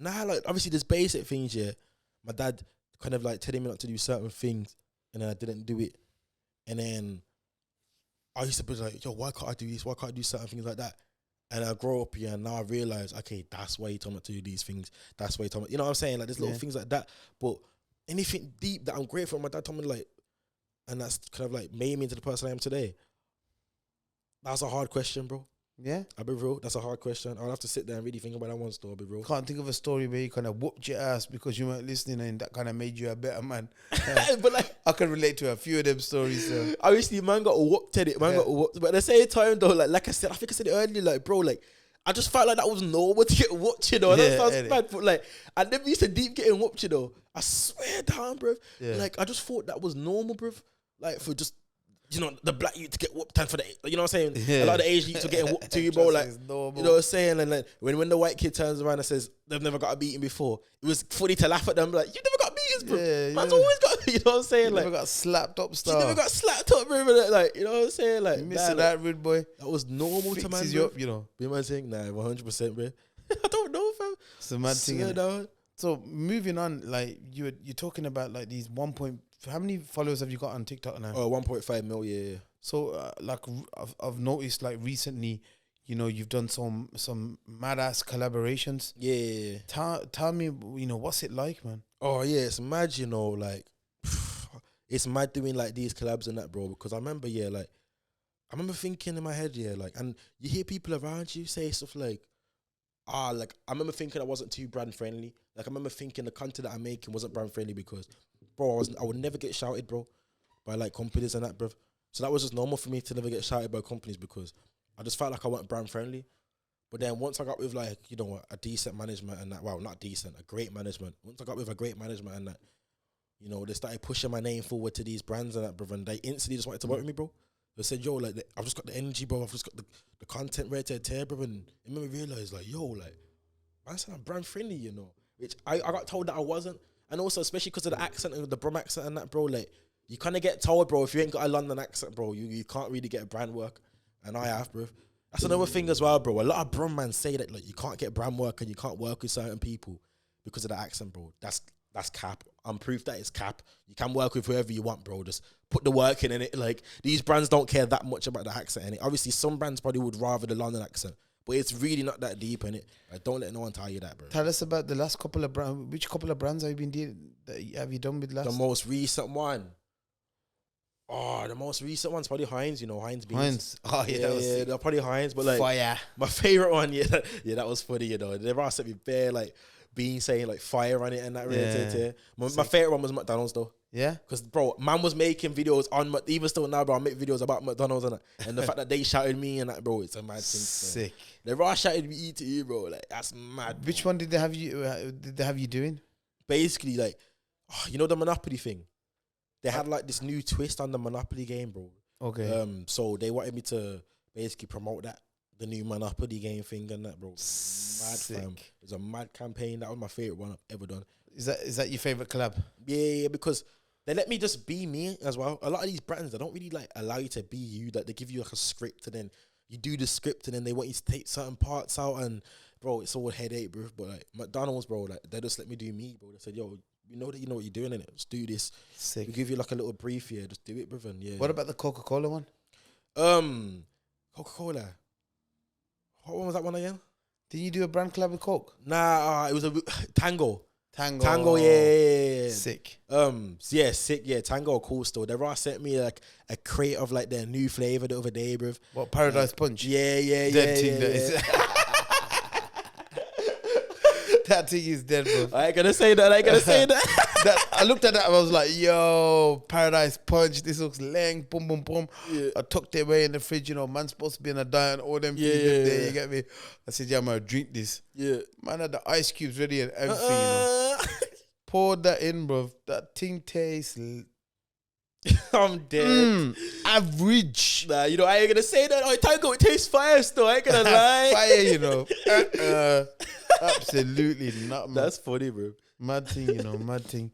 like obviously there's basic things, yeah. My dad kind of like telling me not to do certain things and then I didn't do it. And then I used to be like, yo, why can't I do this? Why can't I do certain things like that? And I grow up here and now I realize, okay, that's why he told me to do these things. That's why he told me, you know what I'm saying? Like there's little things like that. But anything deep that I'm grateful for, my dad told me like, and that's kind of like made me into the person I am today. That's a hard question, bro. Yeah? I'll be real. That's a hard question. I'll have to sit there and really think about that one story, I'll be real. Can't think of a story where you kind of whooped your ass because you weren't listening and that kind of made you a better man. But like, I can relate to a few of them stories. So. Obviously, man got whooped at it. Man got whooped. But at the same time, though, like I said, I think I said it earlier, like, bro, like, I just felt like that was normal to get whooped, you know. And that sounds bad, but like, I never used to deep getting whooped, you know. I swear down, bro. Yeah. Like, I just thought that was normal, bro. Like, for just, you know, the black youth to get whooped and for the, you know what I'm saying? Yeah. A lot of the Asian youth are getting whooped too, bro. Like, you know what I'm saying? And like, when the white kid turns around and says they've never got a beating before, it was funny to laugh at them. Like, you never got beatings, bro. Yeah, man's always got, you know what I'm saying? You like, never got slapped up, stuff. You never got slapped up, bro. Like, you know what I'm saying? Like, you missing that, rude boy. That was normal to man, you up, you know. Be my thing? Nah, 100%, bro. I don't know, fam. It's a mad thing. So moving on, like you're talking about like these how many followers have you got on TikTok now? 1.5 mil, yeah. So like I've noticed like recently, you know, you've done some mad ass collaborations. Yeah. Tell me, you know, what's it like, man? Oh yeah, it's mad, you know, like it's mad doing like these collabs and that, bro. Because I remember thinking in my head, yeah, like, and you hear people around you say stuff like, like I remember thinking I wasn't too brand friendly. Like I remember thinking the content that I'm making wasn't brand friendly because, bro, I would never get shouted, bro, by like companies and that, bro. So that was just normal for me to never get shouted by companies because I just felt like I wasn't brand friendly. But then once I got with like, you know, a decent management and that, well, not decent, a great management. Once I got with a great management and that, you know, they started pushing my name forward to these brands and that, bro, and they instantly just wanted to work with me, bro. They said, yo, like, I've just got the energy, bro. I've just got the content ready to tear, bro. And it made me realize, like, yo, like, man said I'm brand friendly, you know. Which I got told that I wasn't. And also, especially because of the accent and the Brum accent and that, bro, like, you kind of get told, bro, if you ain't got a London accent, bro, you can't really get a brand work. And I have, bro. That's another thing as well, bro. A lot of Brum man say that, like, you can't get brand work and you can't work with certain people because of the accent, bro. That's cap. I'm proof that it's cap. You can work with whoever you want, bro. Just put the work in it. Like, these brands don't care that much about the accent in it. Obviously, some brands probably would rather the London accent, but it's really not that deep in it. Like, don't let no one tell you that, bro. Tell us about the last couple of brands. Which couple of brands have you done with last? The most recent one. Oh, the most recent one's probably Heinz, you know, Heinz beans. Heinz. Oh, yeah, they're probably Heinz, but like, fire. My favorite one, yeah, that was funny, you know. They were sent me bare, like, beans saying, like, fire on it and that. Yeah. My favorite one was McDonald's, though. Yeah? Because, bro, man was making videos on, even still now, bro, I make videos about McDonald's and that. And the fact that they shouted me and that, bro, it's a mad thing. Sick. They were shouted me E2, bro. Like, that's mad, bro. Which one did they have you doing? Basically, like, you know the Monopoly thing? They had like this new twist on the Monopoly game, bro. Okay. So they wanted me to basically promote that, the new Monopoly game thing and that, bro. Mad, fam. It was a mad campaign. That was my favorite one I've ever done. Is that your favorite collab? Yeah, because they let me just be me as well. A lot of these brands, they don't really like allow you to be you. Like, they give you like a script and then you do the script and then they want you to take certain parts out and, bro, it's all headache, bro. But like McDonald's, bro, like they just let me do me, bro. They said, yo, you know that you know what you're doing in it. Just do this. Sick. We give you like a little brief here. Just do it, brother. Yeah. What about the Coca-Cola one? Coca-Cola. What one was that one again? Did you do a brand collab with Coke? Nah, it was a Tango. Tango, yeah. Sick. Yeah, sick, yeah. Tango, cool still. They sent me like a crate of like their new flavor the other day, bruv. What, Paradise Punch? Yeah. That thing is dead, bro. I ain't gonna say that. I looked at that and I was like, yo, Paradise Punch. This looks lang, boom, boom, boom. Yeah. I tucked it away in the fridge. You know, man's supposed to be in a diet. All them things there, you get me? I said, yeah, I'm going to drink this. Yeah. Man had the ice cubes ready and everything, you know. Poured that in, bro. That thing tastes... I'm dead. Average. Nah, you know, I ain't gonna say that. Oh, Tango, it tastes fire still. I ain't gonna lie. Fire, you know. Absolutely not, man. That's funny, bro. Mad thing, you know, mad thing.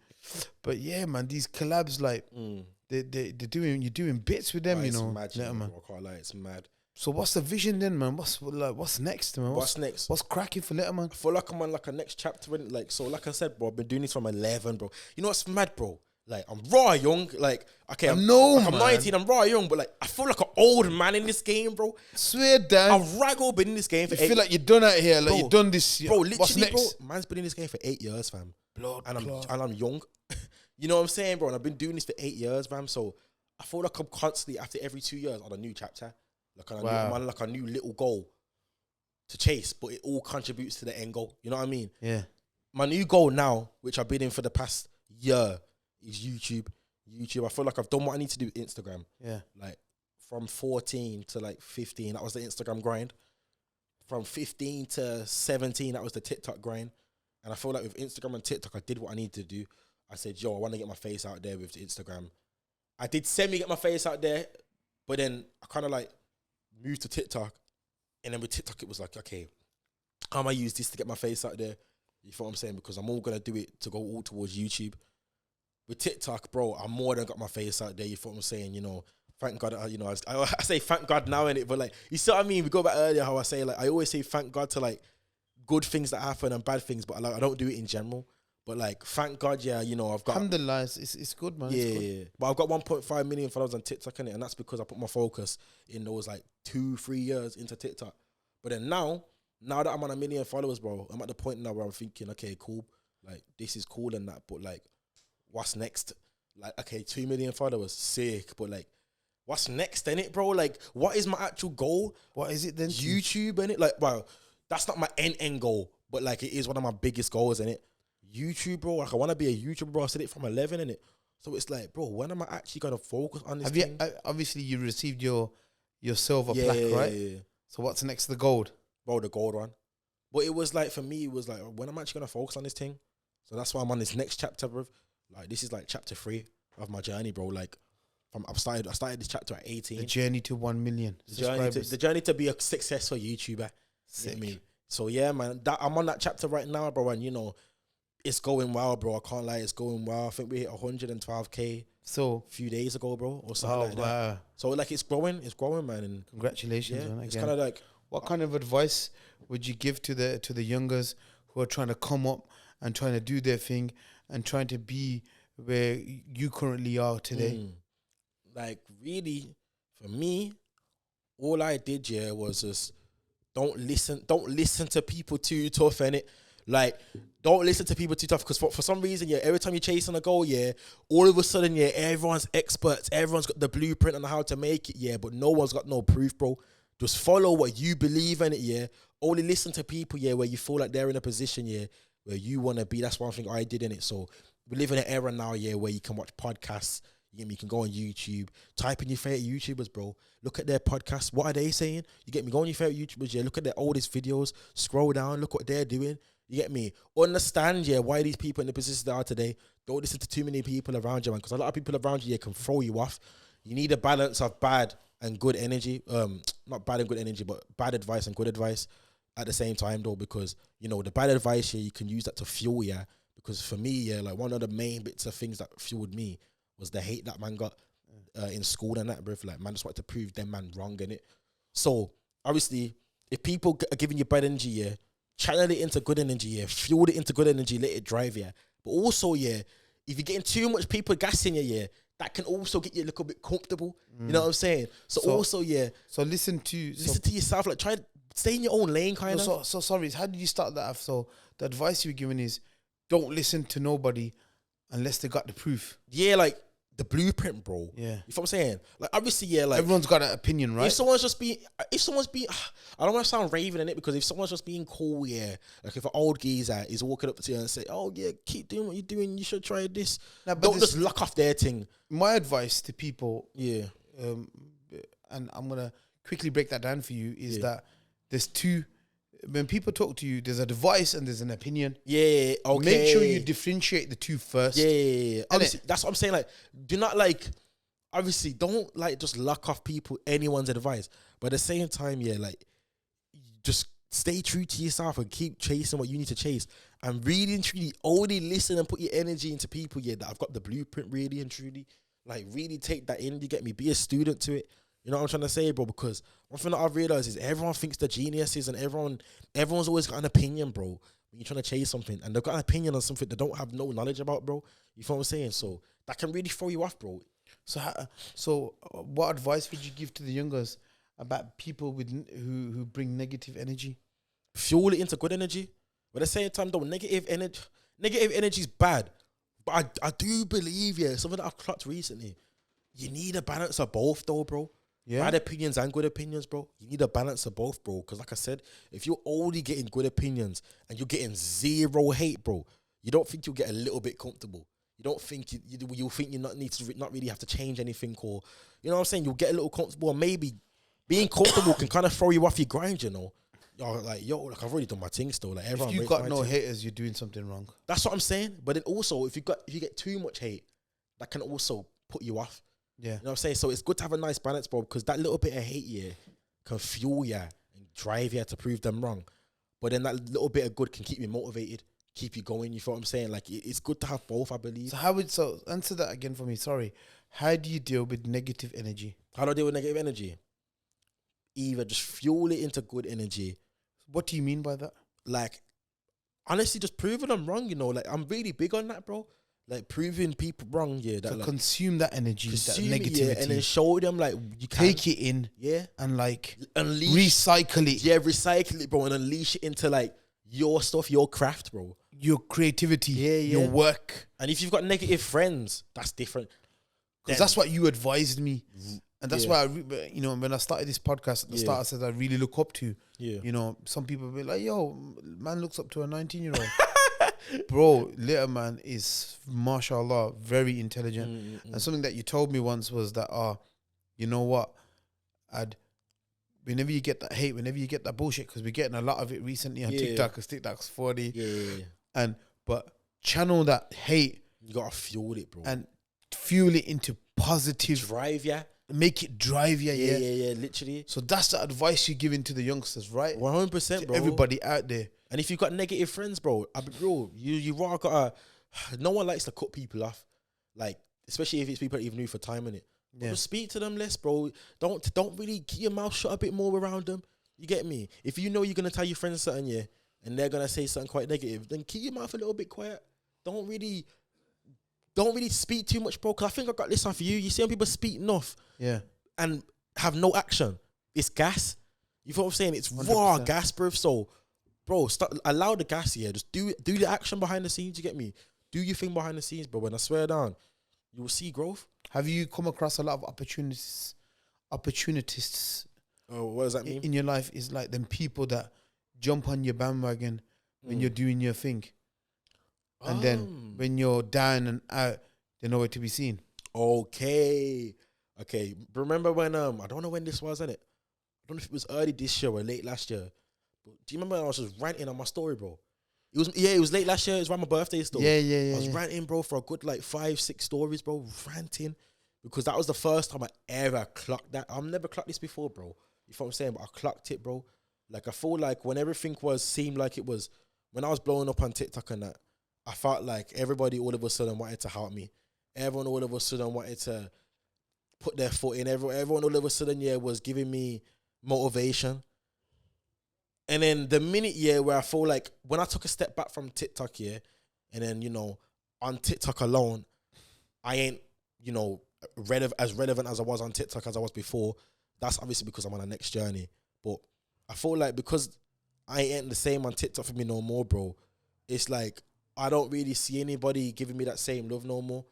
But yeah, man, these collabs, like, they're doing, you're doing bits with them, you know. Mad, yeah, man. I can't lie, it's mad. So what's the vision then, man? What's next, man? What's next? What's cracking for Letterman? I feel like I'm on like a next chapter in like, so like I said, bro, I've been doing this from 11, bro. You know what's mad, bro? Like, I'm raw young. Like, okay, I'm 19, I'm raw young, but like, I feel like an old man in this game, bro. Swear down. I've raggle been in this game for you feel like you're done out here, like bro, you've done this. Bro, literally, what's next? bro, man's been in this game for 8 years, fam. Blood and clot. I'm young. You know what I'm saying, bro? And I've been doing this for 8 years, fam. So I feel like I'm constantly, after every 2 years, on a new chapter. Like, I'm on like a new little goal to chase, but it all contributes to the end goal. You know what I mean? Yeah. My new goal now, which I've been in for the past year, is YouTube. I feel like I've done what I need to do with Instagram. Yeah. Like, from 14 to like 15, that was the Instagram grind. From 15 to 17, that was the TikTok grind. And I feel like with Instagram and TikTok, I did what I needed to do. I said, yo, I want to get my face out there with Instagram. I did get my face out there, but then I kind of like moved to TikTok. And then with TikTok, it was like, okay, how am I use this to get my face out there? You feel what I'm saying? Because I'm all going to do it to go all towards YouTube. With TikTok, bro, I'm more than got my face out there. You feel what I'm saying? You know, thank God, you know, I say thank God now, innit? But like, you see what I mean? We go back earlier how I say, like, I always say thank God to like good things that happen and bad things, but like, I don't do it in general. But like, thank God, yeah, you know, I've got... Alhamdulillah, it's good, man. Yeah, it's good. yeah. But I've got 1.5 million followers on TikTok, innit? And that's because I put my focus in those like 2-3 years into TikTok. But then now that I'm on 1 million followers, bro, I'm at the point now where I'm thinking, okay, cool. Like, this is cool and that, but like, what's next? Like, okay, 2 million followers, sick. But like, what's next, innit, bro? Like, what is my actual goal? What is it then? YouTube, innit? Like, wow, that's not my end goal, but like, it is one of my biggest goals, innit? YouTube, bro. Like, I want to be a YouTuber, bro. I said it from 11, innit? So it's like, bro, when am I actually going to focus on this thing? Obviously, you received your silver plaque, right? Yeah. So what's next? The gold? Bro, the gold one. But it was like, for me, it was like, when am I actually going to focus on this thing? So that's why I'm on this next chapter, bro. Like, this is like chapter 3 of my journey, bro. Like, I started this chapter at 18. The journey to 1 million subscribers. The journey to be a successful YouTuber. Sick. You know what I mean? So yeah, man, I'm on that chapter right now, bro. And you know, it's going well, bro. I can't lie, it's going well. I think we hit 112K so a few days ago, bro, or something like that. So like, it's growing, man. And congratulations, yeah, man. it's kind of like, what kind of advice would you give to the youngers who are trying to come up and trying to do their thing and trying to be where you currently are today? Like, really, for me, all I did, yeah, was just don't listen to people too tough, innit? Like, don't listen to people too tough, because for some reason, yeah, every time you're chasing a goal, yeah, all of a sudden, yeah, everyone's experts, everyone's got the blueprint on how to make it, yeah, but no one's got no proof, bro. Just follow what you believe in it, yeah. Only listen to people, yeah, where you feel like they're in a position, yeah, where you want to be. That's one thing I did in it. So we live in an era now, yeah, where you can watch podcasts. You can go on YouTube, type in your favorite YouTubers, bro. Look at their podcasts. What are they saying? You get me? Go on your favorite YouTubers, yeah. Look at their oldest videos. Scroll down. Look what they're doing. You get me? Understand, yeah, why these people in the position they are today. Don't listen to too many people around you, man, because a lot of people around you, yeah, can throw you off. You need a balance of bad and good energy. Not bad and good energy, but bad advice and good advice at the same time, though, because, you know, the bad advice, yeah, you can use that to fuel, yeah. Because for me, yeah, like, one of the main bits of things that fueled me was the hate that man got in school and that, bro. Like, man just wanted to prove them man wrong, innit? So, obviously, if people are giving you bad energy, yeah, channel it into good energy, yeah, fuel it into good energy, let it drive, yeah. But also, yeah, if you're getting too much people gassing you, yeah, that can also get you a little bit comfortable. You know what I'm saying? So also, yeah. So listen to yourself, like, try to stay in your own lane, kind of. So sorry, how did you start that off? So the advice you were giving is, don't listen to nobody unless they got the proof. Yeah, like the blueprint, bro. Yeah. You know what I'm saying? Like obviously, yeah, like Everyone's got an opinion, right? if someone's being, I don't want to sound raving in it, because if someone's just being cool, yeah, like if an old geezer is walking up to you and say, oh yeah, keep doing what you're doing, you should try this. Nah, but Don't this- just luck off their thing. My advice to people, Yeah. and I'm gonna quickly break that down for you, is Yeah. that there's two. When people talk to you, there's a advice and there's an opinion. Yeah, okay. Make sure you differentiate the two first. Yeah. Obviously, that's what I'm saying. Like, do not like, obviously, don't like just luck off anyone's advice. But at the same time, yeah, like, just stay true to yourself and keep chasing what you need to chase. And really and truly only listen and put your energy into people, yeah, that have got the blueprint really and truly. Like, really take that in, you get me? Be a student to it. You know what I'm trying to say, bro? Because one thing that I've realized is everyone thinks they're geniuses, and everyone's always got an opinion, bro. When you're trying to chase something, and they've got an opinion on something they don't have no knowledge about, bro. You feel what I'm saying? So that can really throw you off, bro. So, what advice would you give to the youngers about people who bring negative energy? Fuel it into good energy. But at the same time, though, negative energy is bad. But I do believe, yeah, something that I've clocked recently, you need a balance of both, though, bro. Yeah. Bad opinions and good opinions, bro. You need a balance of both, bro. Because like I said, if you're only getting good opinions and you're getting zero hate, bro, you don't think you'll get a little bit comfortable. You don't think you'll think you not really have to change anything, or you know what I'm saying. You'll get a little comfortable, and maybe being comfortable can kind of throw you off your grind. You know, like I've already done my thing still. Like everyone, If you've got no haters, you're doing something wrong. That's what I'm saying. But then also, if you get too much hate, that can also put you off. Yeah. You know what I'm saying? So it's good to have a nice balance, bro, because that little bit of hate, yeah, can fuel you and drive you to prove them wrong. But then that little bit of good can keep you motivated, keep you going. You feel what I'm saying? Like, it's good to have both, I believe. So answer that again for me. Sorry. How do you deal with negative energy? How do I deal with negative energy? Either just fuel it into good energy. What do you mean by that? Like, honestly, just proving them wrong, you know? Like, I'm really big on that, bro. Like, proving people wrong, yeah. That, So like, consume that energy, that consume it, negativity, yeah, and then show them, like, you can. take it in, Yeah. and like Unleash. recycle it. Yeah, recycle it, bro, and unleash it into, like, your stuff, your craft, bro. Your creativity, Yeah. your work. And if you've got negative friends, that's different. Because that's what you advised me. And that's Yeah. why, when I started this podcast at the start, I said I really look up to. Yeah. You know, some people be like, yo, man looks up to a 19-year-old. Bro, little man is, mashallah, very intelligent. And something that you told me once was that, you know what? Whenever you get that hate, whenever you get that bullshit, because we're getting a lot of it recently on TikTok, because TikTok's 40. Yeah. But channel that hate You gotta fuel it, bro. and fuel it into positive. Drive, yeah. Make it drive you, Yeah, literally. So that's the advice you're giving to the youngsters, right? 100%, bro. Everybody out there. And if you've got negative friends, bro, you rather gotta. No one likes to cut people off, like, especially if it's people that you've knew for time in it. Yeah. Just speak to them less, bro. Don't really keep your mouth shut a bit more around them. You get me? If you know you're gonna tell your friends something, yeah, and they're gonna say something quite negative, then keep your mouth a little bit quiet. Don't really speak too much, bro. Cause I think I got this off you. You see when people speak enough, Yeah. and have no action, it's gas. You feel what I'm saying? It's 100%. raw gas, bro. So, bro, allow the gas here. Just do the action behind the scenes. You get me? Do your thing behind the scenes, bro. When I swear down, you will see growth. Have you come across a lot of opportunists Oh, what does that mean? in your life? Is like them people that jump on your bandwagon when you're doing your thing, and then when you're down and out, they're nowhere to be seen. Okay. Remember when I don't know when this was, innit? I don't know if it was early this year or late last year. But do you remember when I was just ranting on my story, bro? It was late last year. It was around my birthday still. Yeah. I was ranting, bro, for a good like 5-6 stories, bro. Ranting. Because that was the first time I ever clocked that. I've never clocked this before, bro. You know what I'm saying? But I clocked it, bro. Like, I feel like when everything seemed like it was, when I was blowing up on TikTok and that, I felt like everybody all of a sudden wanted to help me. Everyone all of a sudden wanted to put their foot in. Everyone all of a sudden, was giving me motivation. And then the minute, where I feel like when I took a step back from TikTok, and then, on TikTok alone, I ain't, as relevant as I was on TikTok as I was before. That's obviously because I'm on the next journey. But I feel like because I ain't the same on TikTok for me no more, bro, it's like I don't really see anybody giving me that same love no more.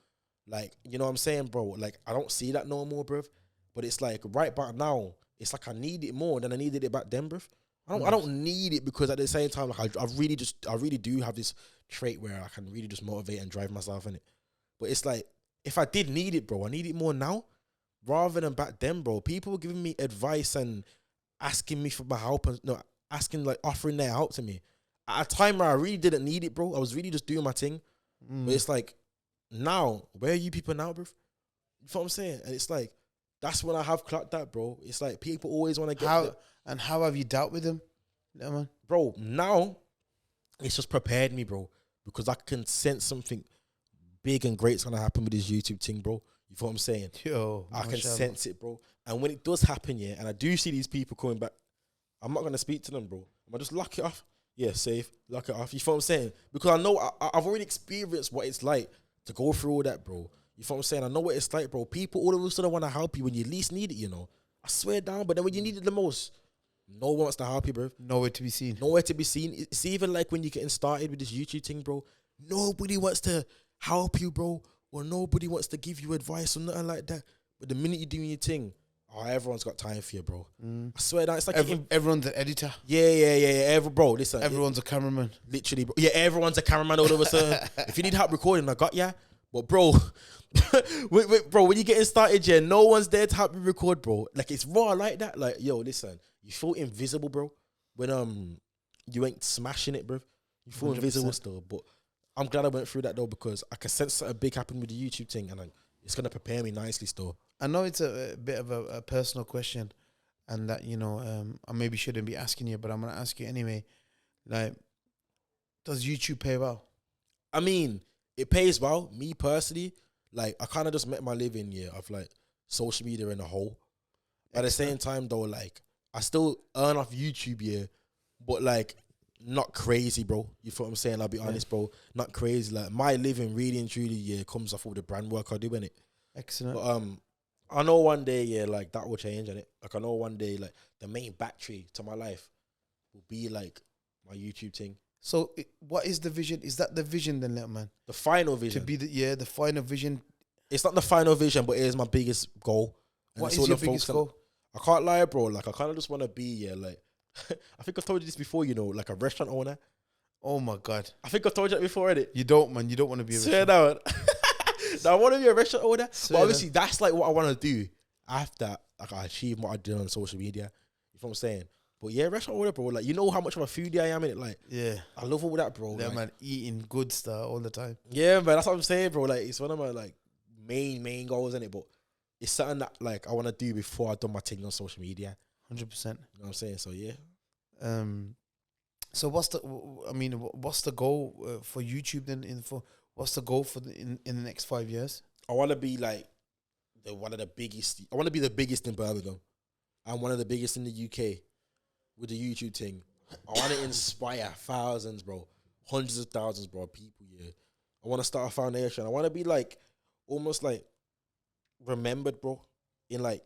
Like, you know what I'm saying, bro? Like, I don't see that no more, bruv. But it's like right back now, it's like I need it more than I needed it back then, bruv. I don't need it because at the same time, like I really do have this trait where I can really just motivate and drive myself in it. But it's like, if I did need it, bro, I need it more now rather than back then, bro. People were giving me advice and asking me for my help and offering their help to me at a time where I really didn't need it, bro. I was really just doing my thing. But it's like, now, where are you people now, bro? You know what I'm saying? And it's like, that's when I have clocked that, bro. It's like people always want to get And how have you dealt with them? Yeah, man. Bro, now it's just prepared me, bro, because I can sense something big and great's gonna happen with this YouTube thing, bro. You know what I'm saying? Yo, I can sense it, bro. And when it does happen, yeah, and I do see these people coming back, I'm not gonna speak to them, bro. I'm gonna just lock it off. Yeah, safe, lock it off. You know what I'm saying? Because I know I've already experienced what it's like to go through all that, bro. You know what I'm saying? I know what it's like, bro. People all of a sudden want to help you when you least need it, you know. I swear down, but then when you need it the most, no one wants to help you, bro. Nowhere to be seen. Nowhere to be seen. It's even like when you're getting started with this YouTube thing, bro. Nobody wants to help you, bro. Or nobody wants to give you advice or nothing like that. But the minute you're doing your thing, everyone's got time for you, bro. I swear down. It's like everyone's an editor. Yeah. Bro, listen. Everyone's a cameraman. Literally, bro. Yeah, everyone's a cameraman all of a sudden. If you need help recording, I got ya. But bro, bro, when you're getting started, yeah, no one's there to help you record, bro. Like, it's raw like that. Like, yo, listen, you feel invisible, bro, when you ain't smashing it, bro. You feel 100%. Invisible still. But I'm glad I went through that though, because I can sense something big happen with the YouTube thing, and it's gonna prepare me nicely still. I know it's a bit of a personal question, and that, you know, I maybe shouldn't be asking you, but I'm gonna ask you anyway. Like, does YouTube pay well? I mean, it pays well. Me personally, like, I kind of just met my living of like social media in a whole. At the same time though, like, I still earn off YouTube, but like, not crazy, bro. You feel what I'm saying? I'll be honest, bro. Not crazy. Like, my living really and truly, comes off all the brand work I do, innit? Excellent. But I know one day, like, that will change, innit? Like, I know one day, like, the main battery to my life will be like my YouTube thing. So what is the vision? Is that the vision then, little man? The final vision. To be the final vision. It's not the final vision, but it is my biggest goal. And what is your biggest goal? I can't lie, bro. Like, I kind of just want to be, like, I think I've told you this before, you know, like a restaurant owner. Oh my God. I think I've told you that before, innit? You don't, man. You don't want to be a restaurant owner. No, I want to be a restaurant owner. But obviously, that's like what I want to do after, like, I achieve what I did on social media. You know what I'm saying? But yeah, restaurant owner, bro. Like, you know how much of a foodie I am in it. Like, yeah, I love all that, bro. Yeah, like, man, eating good stuff all the time. Yeah, man, that's what I'm saying, bro. Like, it's one of my like main goals, in it. But it's something that like I want to do before I do my thing on social media. 100%. You know what I'm saying? So yeah. So what's the goal for YouTube then? What's the goal for in the next 5 years? I want to be like one of the biggest. I want to be the biggest in Birmingham. I'm one of the biggest in the UK with the YouTube thing. I want to inspire thousands, bro, hundreds of thousands, bro, people. Yeah, I want to start a foundation. I want to be like almost like remembered, bro, in like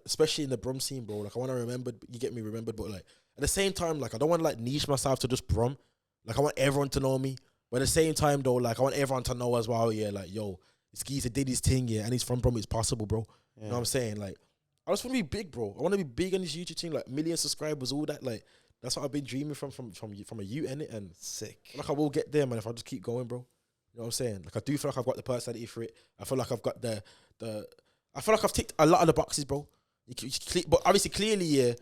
especially in the Brum scene, bro. Like, I want to remember. You get me, remembered, but like at the same time, like, I don't want to like niche myself to just Brum. Like, I want everyone to know me, but at the same time though, like, I want everyone to know as well. Yeah, like, yo, this geezer did his thing, yeah, and he's from Brum. It's possible, bro. Yeah. You know what I'm saying? Like, I just want to be big, bro. I want to be big on this YouTube thing, like million subscribers, all that. Like, that's what I've been dreaming from a youth, innit? And sick. Like, I will get there, man, if I just keep going, bro. You know what I'm saying? Like, I do feel like I've got the personality for it. I feel like I've got I feel like I've ticked a lot of the boxes, bro. But obviously, clearly, yeah,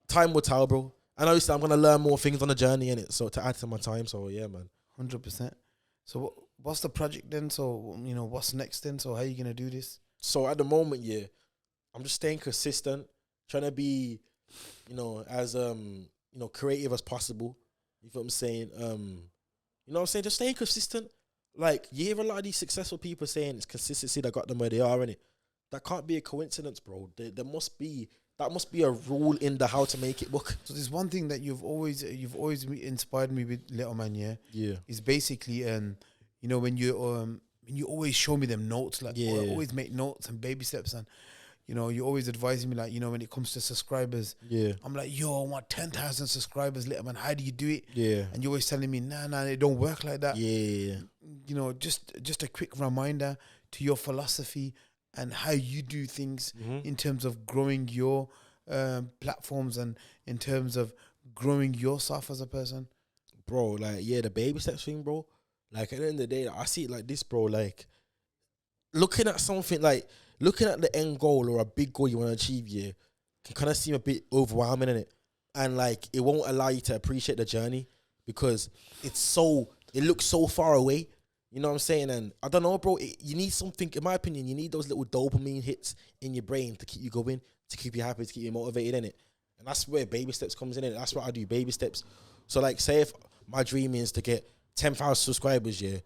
time will tell, bro. And obviously, I'm gonna learn more things on the journey, innit? So to add to my time, so yeah, man. 100%. So what's the project then? So, you know, what's next then? So how are you gonna do this? So at the moment, yeah, I'm just staying consistent, trying to be, you know, as creative as possible. You feel what I'm saying? You know what I'm saying? Just staying consistent. Like, you hear a lot of these successful people saying it's consistency that got them where they are, innit? That can't be a coincidence, bro. There must be a rule in the how to make it work. So there's one thing that you've always inspired me with, little man. Yeah. Is basically you know, when you always show me them notes, like, always make notes and baby steps, and you know, you're always advising me, like, you know, when it comes to subscribers. Yeah. I'm like, yo, I want 10,000 subscribers, little man. How do you do it? Yeah. And you're always telling me, nah, it don't work like that. Yeah. You know, just a quick reminder to your philosophy and how you do things in terms of growing your platforms and in terms of growing yourself as a person. Bro, like, yeah, the baby steps thing, bro. Like, at the end of the day, I see it like this, bro. Like, looking at something, like, looking at the end goal or a big goal you want to achieve, yeah, can kind of seem a bit overwhelming, innit? And, like, it won't allow you to appreciate the journey because it looks so far away. You know what I'm saying? And I don't know, bro, you need something, in my opinion, you need those little dopamine hits in your brain to keep you going, to keep you happy, to keep you motivated, innit? And that's where baby steps comes in, innit? That's what I do, baby steps. So, like, say if my dream is to get 10,000 subscribers, yeah,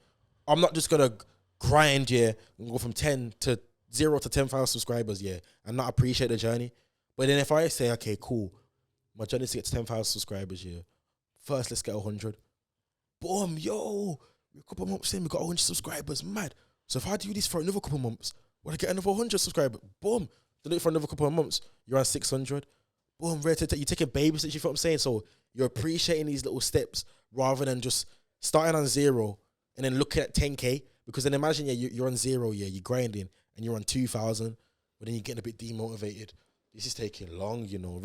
I'm not just going to grind, yeah, and go from 0 to 10,000 subscribers, yeah, and not appreciate the journey. But then if I say, okay, cool, my journey is to get to 10,000 subscribers, yeah, first let's get 100. Boom, yo, we're a couple of months in, we got 100 subscribers, mad. So if I do this for another couple of months, when I get another 100 subscribers, boom, do it for another couple of months, you're on 600. Boom, you're taking baby steps, you feel what I'm saying? So you're appreciating these little steps rather than just starting on 0 and then looking at 10K. Because then imagine, yeah, you're on 0, yeah, you're grinding and you're on 2,000, but then you're getting a bit demotivated. This is taking long, you know,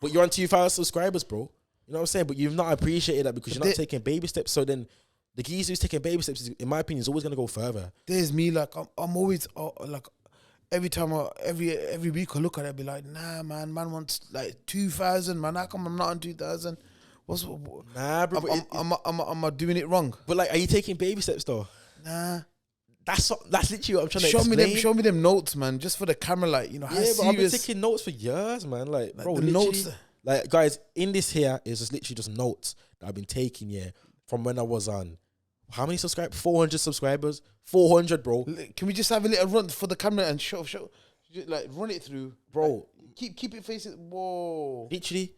but you're on 2,000 subscribers, bro. You know what I'm saying? But you've not appreciated that because you're not taking baby steps. So then the geezer who's taking baby steps, in my opinion, is always going to go further. There's me, like, I'm always, like, every time, every week I look at it, I be like, nah, man wants, like, 2,000, man. How come I'm not on 2,000? Nah, bro. Am I doing it wrong? But, like, are you taking baby steps, though? Nah. That's literally what I'm trying to explain. Show me them notes, man, just for the camera, like, you know, how serious. But I've been taking notes for years, man. Like bro, the notes. Like, guys, in this here is just literally just notes that I've been taking, yeah, from when I was on, how many subscribers? 400 subscribers? 400, bro. Can we just have a little run for the camera and show, like, run it through, bro? Like, keep it facing. Whoa. Literally,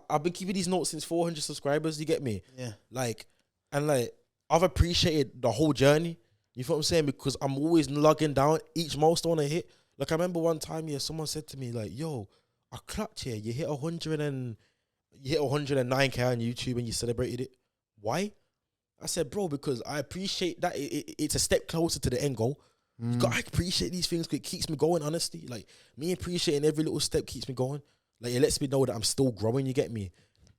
I've been keeping these notes since 400 subscribers. You get me? Yeah. Like, and like, I've appreciated the whole journey. You feel what I'm saying? Because I'm always logging down each milestone I hit. Like, I remember one time, yeah, someone said to me, like, yo, I clocked here. You hit 109K on YouTube and you celebrated it. Why? I said, bro, because I appreciate that it's a step closer to the end goal. You gotta appreciate these things because it keeps me going, honestly. Like, me appreciating every little step keeps me going. Like, it lets me know that I'm still growing, you get me?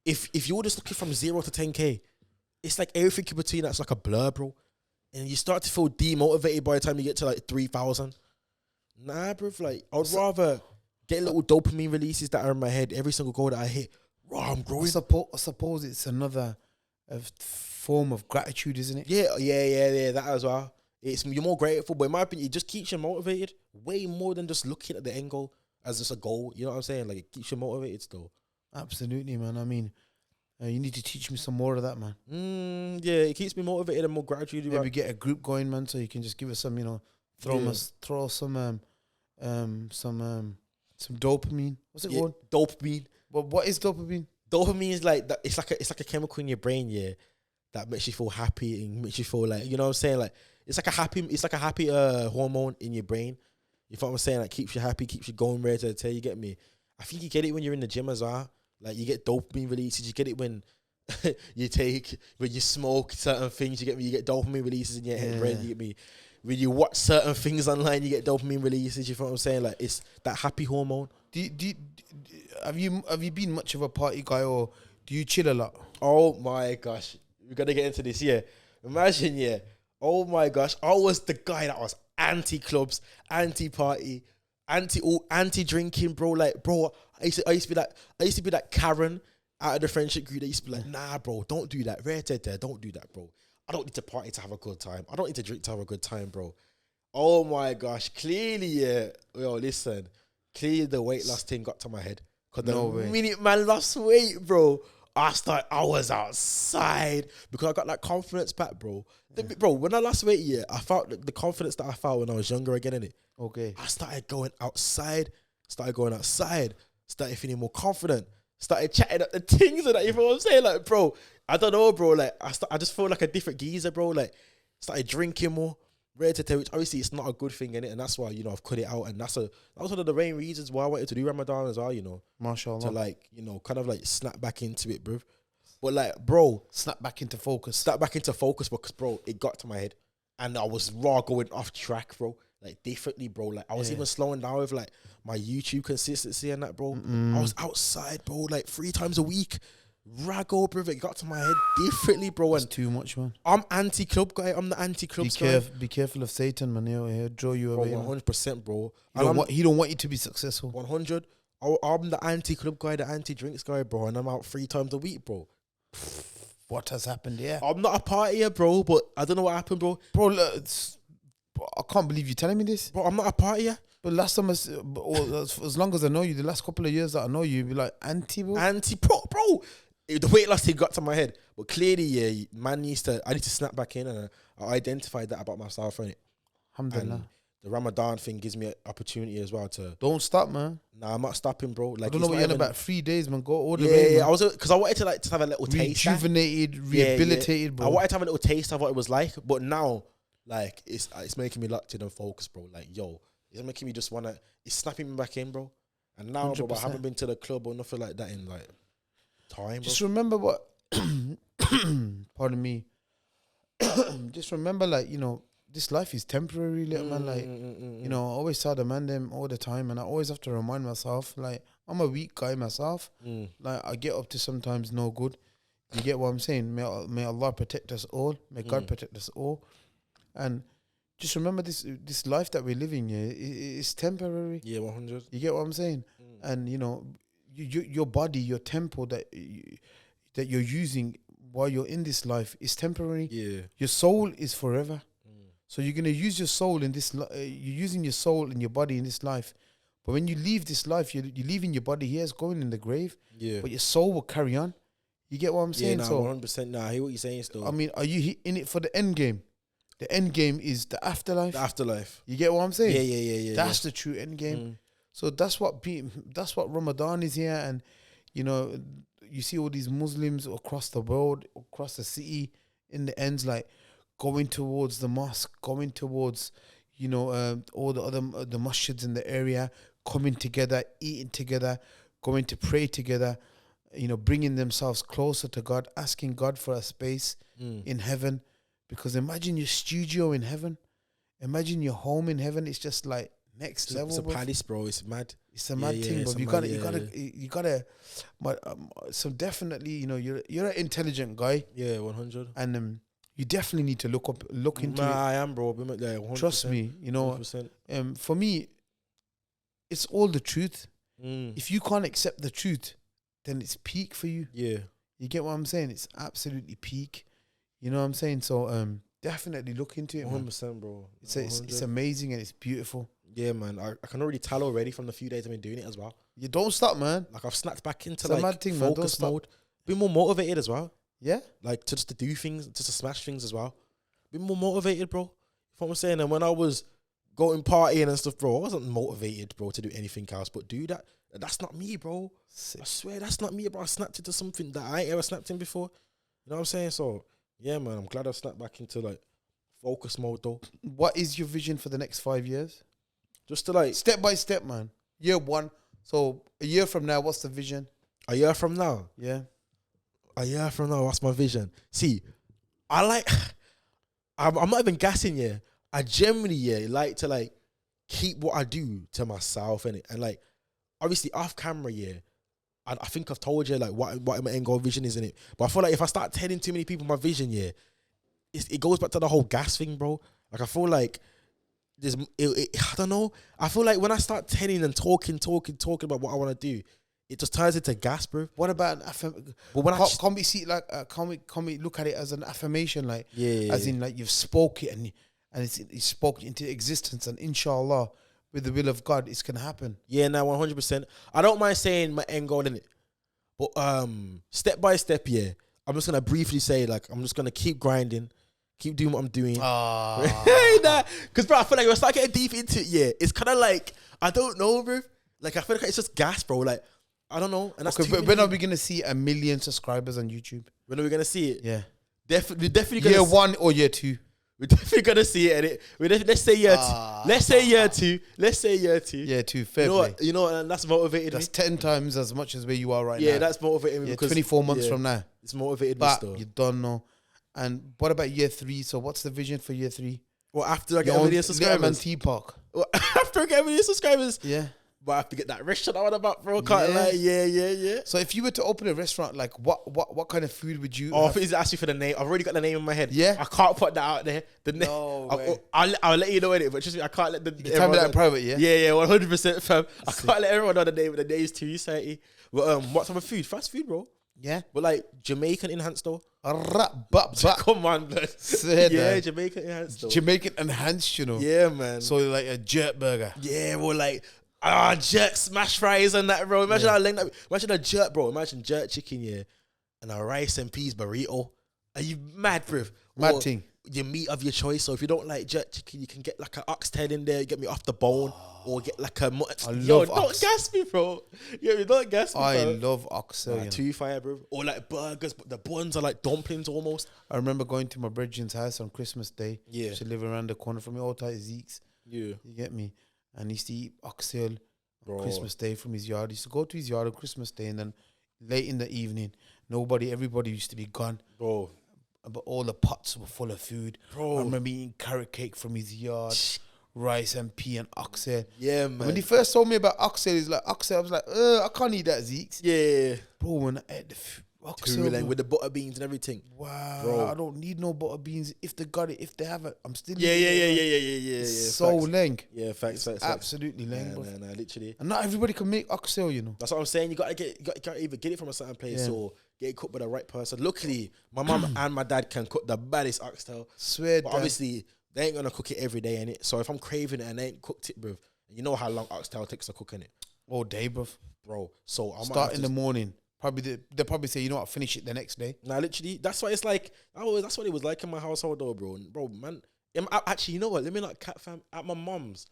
If you're just looking from 0 to 10K, it's like everything in between that's like a blur, bro. And you start to feel demotivated by the time you get to like 3,000. Nah, bro, like, I would rather get little dopamine releases that are in my head every single goal that I hit. Raw, I'm growing. I suppose it's another form of gratitude, isn't it? Yeah, that as well. You're more grateful, but in my opinion, it just keeps you motivated way more than just looking at the end goal as just a goal. You know what I'm saying? Like, it keeps you motivated still. Absolutely, man. I mean, you need to teach me some more of that, man. Yeah, it keeps me motivated and more gratitude. Maybe get a group going, man, so you can just give us some, you know, throw some dopamine. What's it called? Dopamine. But what is dopamine? Dopamine is like that. It's like a chemical in your brain, yeah, that makes you feel happy and makes you feel like, you know what I'm saying? Like, it's like a happy hormone in your brain. You know what I'm saying? Like, keeps you happy, keeps you going, ready to tell you get me. I think you get it when you're in the gym as well. Like, you get dopamine releases. You get it when when you smoke certain things. You get me. You get dopamine releases in your head, brain. You get me. When you watch certain things online, you get dopamine releases. You know what I'm saying? Like, it's that happy hormone. Have you been much of a party guy, or do you chill a lot? Oh my gosh, we're gonna get into this. Yeah, imagine. Yeah. Oh my gosh, I was the guy that was anti-clubs, anti-party, anti-drinking, bro. Like, bro, I used to be that Karen out of the friendship group that used to be like, nah, bro, don't do that. Don't do that, bro. I don't need to party to have a good time. I don't need to drink to have a good time, bro. Oh my gosh, clearly, yeah. Yo, listen, clearly the weight loss thing got to my head. Because the minute man lost weight, bro, I was outside because I got that confidence back, bro. Bro, when I lost weight, yeah, I felt the confidence that I felt when I was younger again, innit? Okay. I started going outside, started feeling more confident, started chatting up the things and that, you know what I'm saying? Like, bro, I don't know, bro, like, I just feel like a different geezer, bro. Like, started drinking more, Hereditary, which obviously it's not a good thing in it, and that's why I've cut it out, and that was one of the main reasons why I wanted to do Ramadan as well, Mashallah. to like kind of like snap back into it, bro. But like, bro, Snap back into focus. because, bro, it got to my head, and I was raw going off track, bro. Like differently, bro. Like I was even slowing down with like my YouTube consistency and that, bro. I was outside, bro, like 3 times a week. Raggo, bro, it got to my head differently, bro. It's And too much, man. I'm anti-club guy. I'm the anti-club guy. Be careful of Satan, man. He'll draw you away. Bro, 100%, bro. He don't want you to be successful. 100. I'm the anti-club guy, the anti-drinks guy, bro, and I'm out 3 times a week, bro. What has happened here? I'm not a partier, bro, but I don't know what happened, bro. Bro, look, I can't believe you're telling me this. Bro, I'm not a partier. But last time, as long as I know you, the last couple of years that I know you, be like anti, bro. Bro. The weight loss thing got to my head, but clearly, I need to snap back in, and I identified that about myself, innit? Alhamdulillah. And the Ramadan thing gives me an opportunity as well to. Don't stop, man. Nah, I'm not stopping, bro. Like I don't know what you're on about. 3 days, man. Go all the yeah, way, yeah. man. I was because I wanted to like have a little taste. Rejuvenated, rehabilitated, bro. I wanted to have a little taste of what it was like, but now, like, it's making me locked in and focused, bro. Like, yo, it's making me just wanna. It's snapping me back in, bro. And now, bro, I 100%. haven't been to the club or nothing like that in like time, bro. Just remember what. Pardon me. Just remember, like, this life is temporary, little man. Like, I always tell the man them all the time, and I always have to remind myself, like, I'm a weak guy myself. Like, I get up to sometimes no good. You get what I'm saying? May Allah protect us all. May God protect us all. And just remember this life that we're living here is temporary. Yeah, 100. You get what I'm saying? And your body, your temple that you're using while you're in this life is temporary. Yeah. Your soul is forever. So you're gonna use your soul in this. You're using your soul and your body in this life. But when you leave this life, you're leaving your body here. It's going in the grave. Yeah. But your soul will carry on. You get what I'm saying? Yeah, So 100%. Nah, I hear what you're saying still. I mean, are you in it for the end game? The end game is the afterlife. The afterlife. You get what I'm saying? Yeah. That's the true end game. So that's what Ramadan is here, and you see all these Muslims across the world, across the city, in the ends, like going towards the mosque, going towards all the other the masjids in the area, coming together, eating together, going to pray together, bringing themselves closer to God, asking God for a space in heaven. Because imagine your studio in heaven, imagine your home in heaven. It's just like next level. It's a palace, bro. It's mad. It's a mad thing, but you gotta. But so definitely, you're an intelligent guy. Yeah, 100. And you definitely need to look into it. I am, bro. 100%. Trust me, 100%. For me, it's all the truth. If you can't accept the truth, then it's peak for you. Yeah. You get what I'm saying? It's absolutely peak. You know what I'm saying? So definitely look into it, 100%, bro. It's amazing and it's beautiful. Yeah, man. I can already tell already from the few days I've been doing it as well. You don't stop, man. Like I've snapped back into It's a mad thing, man. Don't focus stop. mode. Been more motivated as well. Yeah? Like to do things, just to smash things as well. Been more motivated, bro. You know what I'm saying? And when I was going partying and stuff, bro, I wasn't motivated, bro, to do anything else. But do that. That's not me, bro. Sick. I swear that's not me, bro. I snapped into something that I ain't ever snapped in before. You know what I'm saying? So yeah, man, I'm glad I snapped back into like focus mode though. What is your vision for the next 5 years? Just to like Step by step, man. Year 1. So a year from now, what's the vision? a year from now. Yeah. A year from now, what's my vision? See, I'm not even gassing, yeah. I generally, like to like keep what I do to myself, and like obviously off camera, yeah. I think I've told you like what my end goal vision is in it. But I feel like if I start telling too many people my vision, yeah, it goes back to the whole gas thing, bro. Like I feel like I don't know. I feel like when I start telling and talking about what I want to do, it just turns into gas, bro. What about But when can we see like can we look at it as an affirmation, like as in like you've spoke it and it's spoke into existence, and inshallah with the will of God it's gonna happen. Yeah, now 100%. I don't mind saying my end goal in it, but step by step, yeah. I'm just gonna briefly say like I'm just gonna keep grinding, keep doing what I'm doing. Because bro, I feel like if I start getting deep into it, yeah, it's kind of like I don't know, bro. Like I feel like it's just gas, bro. Like I don't know. And that's Okay, but when are we gonna see 1 million subscribers on YouTube? When are we gonna see it? Yeah, Definitely gonna year 1 or year 2. We're definitely gonna see it. Let's say year two. Let's say year two. Let's say year two. Yeah, too fair You know play. what? You know what? And that's motivated That's me. 10 times as much as where you are right now. Yeah, that's motivated me Yeah, because 24 months from now. it's motivated me But still. you don't know. And what about year 3? So what's the vision for year 3? Well, after I get Your a own million Little subscribers. Tea Park. Well, after I get a million subscribers. Yeah. But I have to get that restaurant I want about, bro. Can't Yeah. lie. Yeah. So if you were to open a restaurant, like what kind of food would you Oh, I have? think he's asking for the name. I've already got the name in my head. Yeah? I can't put that out there. The name. No way. I'll let you know it, but just I can't let the. You tell me that in private, yeah? Yeah, 100%, fam. I can't let everyone know the name. The name is too exciting. But what type of food? Fast food, bro. Yeah. But like Jamaican enhanced though. But Come on, man. Say Yeah, that. Jamaican enhanced though. Jamaican enhanced, you know. Yeah, man. So like a jerk burger. Yeah, well, like jerk smash fries and that, bro. Imagine how length that. Imagine a jerk, bro. Imagine jerk chicken, yeah, and a rice and peas burrito. Are you mad, bro? Mad Or thing. Your meat of your choice. So if you don't like jerk chicken, you can get like an oxtail in there. You get me off the bone, or get like a. love don't ox. gas me, bro. Yeah, don't gas me. I bro. love oxtail. Nah, You know. too fire, bro. Or like burgers, but the buns are like dumplings almost. I remember going to my brethren's house on Christmas Day. Yeah. She live around the corner from me, all tight Zeke's. Yeah, You get me? And he used to eat oxtail bro. on Christmas Day from his yard. He used to go to his yard on Christmas Day, and then late in the evening, everybody used to be gone. Bro. But all the pots were full of food. Bro. I remember eating carrot cake from his yard, rice and pea and oxtail. Yeah, And man. when he first told me about oxtail, he's like, oxtail, I was like, I can't eat that, Zeke's. Yeah. Bro, when I ate the oxtail, Like bro, with the butter beans and everything. wow, Bro. I don't need no butter beans. If they got it, if they have it, I'm still Yeah. eating it. It's So facts. leng. Yeah, facts. Absolutely leng, bro. Nah, literally. And not everybody can make oxtail, you know. That's what I'm saying. You gotta either get it from a certain place Yeah. or get it cooked by the right person. Luckily, my mum and my dad can cook the baddest oxtail. Swear But down. obviously, they ain't gonna cook it every day, innit? So if I'm craving it and they ain't cooked it, bro, you know how long oxtail takes to cook in it, All day, bro. bro. So I might Start have in to the morning. They'll probably say, you know what, finish it the next day. Nah, literally, that's why it's like. That's what it was like in my household, though, bro. Bro, man. Actually, you know what? Let me not cat fam. At my mum's,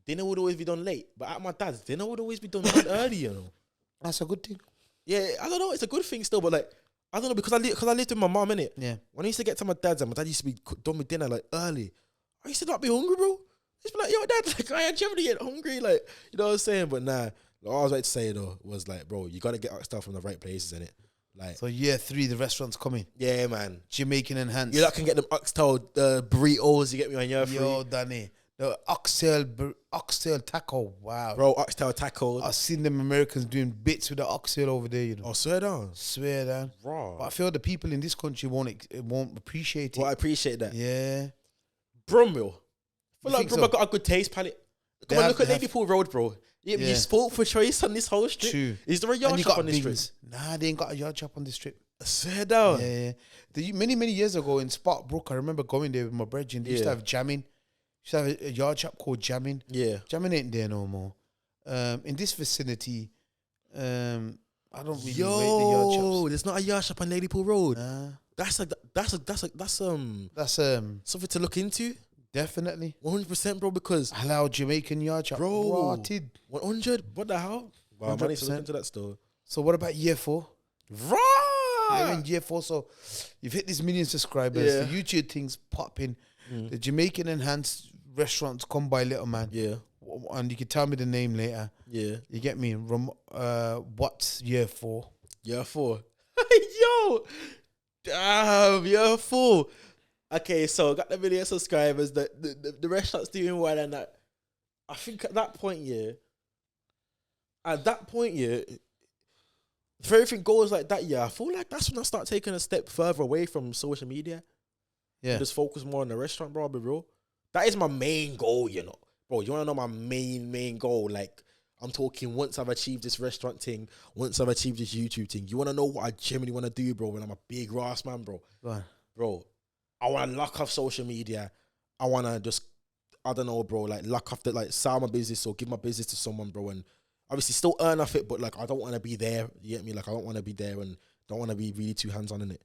dinner would always be done late, but at my dad's, dinner would always be done early. You know. That's a good thing. Yeah, I don't know. It's a good thing still, but like, I don't know because I lived with my mum, innit? Yeah. When I used to get to my dad's, and my dad used to be done with dinner like early, I used to not be hungry, bro. Just be like, yo, dad, like I ain't generally get hungry, like you know what I'm saying. But nah, what I was about to say though was like, bro, you gotta get stuff from the right places, innit? Like, So year 3, the restaurant's coming. yeah, man. Jamaican enhanced. You lot can get them oxtail burritos. You get me on your free, Yo, Danny. The oxtail taco. Wow. bro. Oxtail tacos. I've seen them Americans doing bits with the oxtail over there, you know. Oh, swear down, Swear down. bro. But I feel the people in this country won't appreciate it. Well, I appreciate that, Yeah. Bromwell. Feel like think Bromwell so? got a good taste palette. They Come on, have- look at they have- Ladypool Road, bro. You Yeah. spoke for choice on this whole strip. True. Is there a And yard you shop got on this Bings. strip? Nah, they ain't got a yard shop on this strip. Swear down. Yeah. Many years ago in Sparkbrook, I remember going there with my brethren. They used to Yeah. have jamming. Used to have a yard shop called Jamming. Yeah. Jamming ain't there no more. In this vicinity, I don't really rate the yard Yo, shops. there's not a yard shop on Ladypool Road. Nah, That's that's something to look into. definitely 100%, bro. Because halal Jamaican yard shop. bro, Rotted. 100. What the hell? Wow, man, I need to look 100%. into that store. So what about year 4? Right. Yeah, in year 4, so you've hit this million subscribers. Yeah. The YouTube things popping. The Jamaican enhanced restaurants come by Little Man. Yeah. And you can tell me the name later. Yeah. You get me? What's year 4? Year 4. Yo. Damn, year 4. Okay, so got the million subscribers. The restaurant's doing well and that. I think at that point, if everything goes like that, I feel like that's when I start taking a step further away from social media. Yeah. Just focus more on the restaurant, bro, bro. That is my main goal, you know. Bro, you want to know my main goal? Like, I'm talking once I've achieved this restaurant thing, once I've achieved this YouTube thing, you want to know what I genuinely want to do, bro, when I'm a big Ross man, bro? Go on. Bro, I want to lock off social media. I want to just, I don't know, bro, like lock off sell my business or give my business to someone, bro, and obviously still earn off it, but like I don't want to be there, you get me? Like I don't want to be there and don't want to be really too hands-on in it.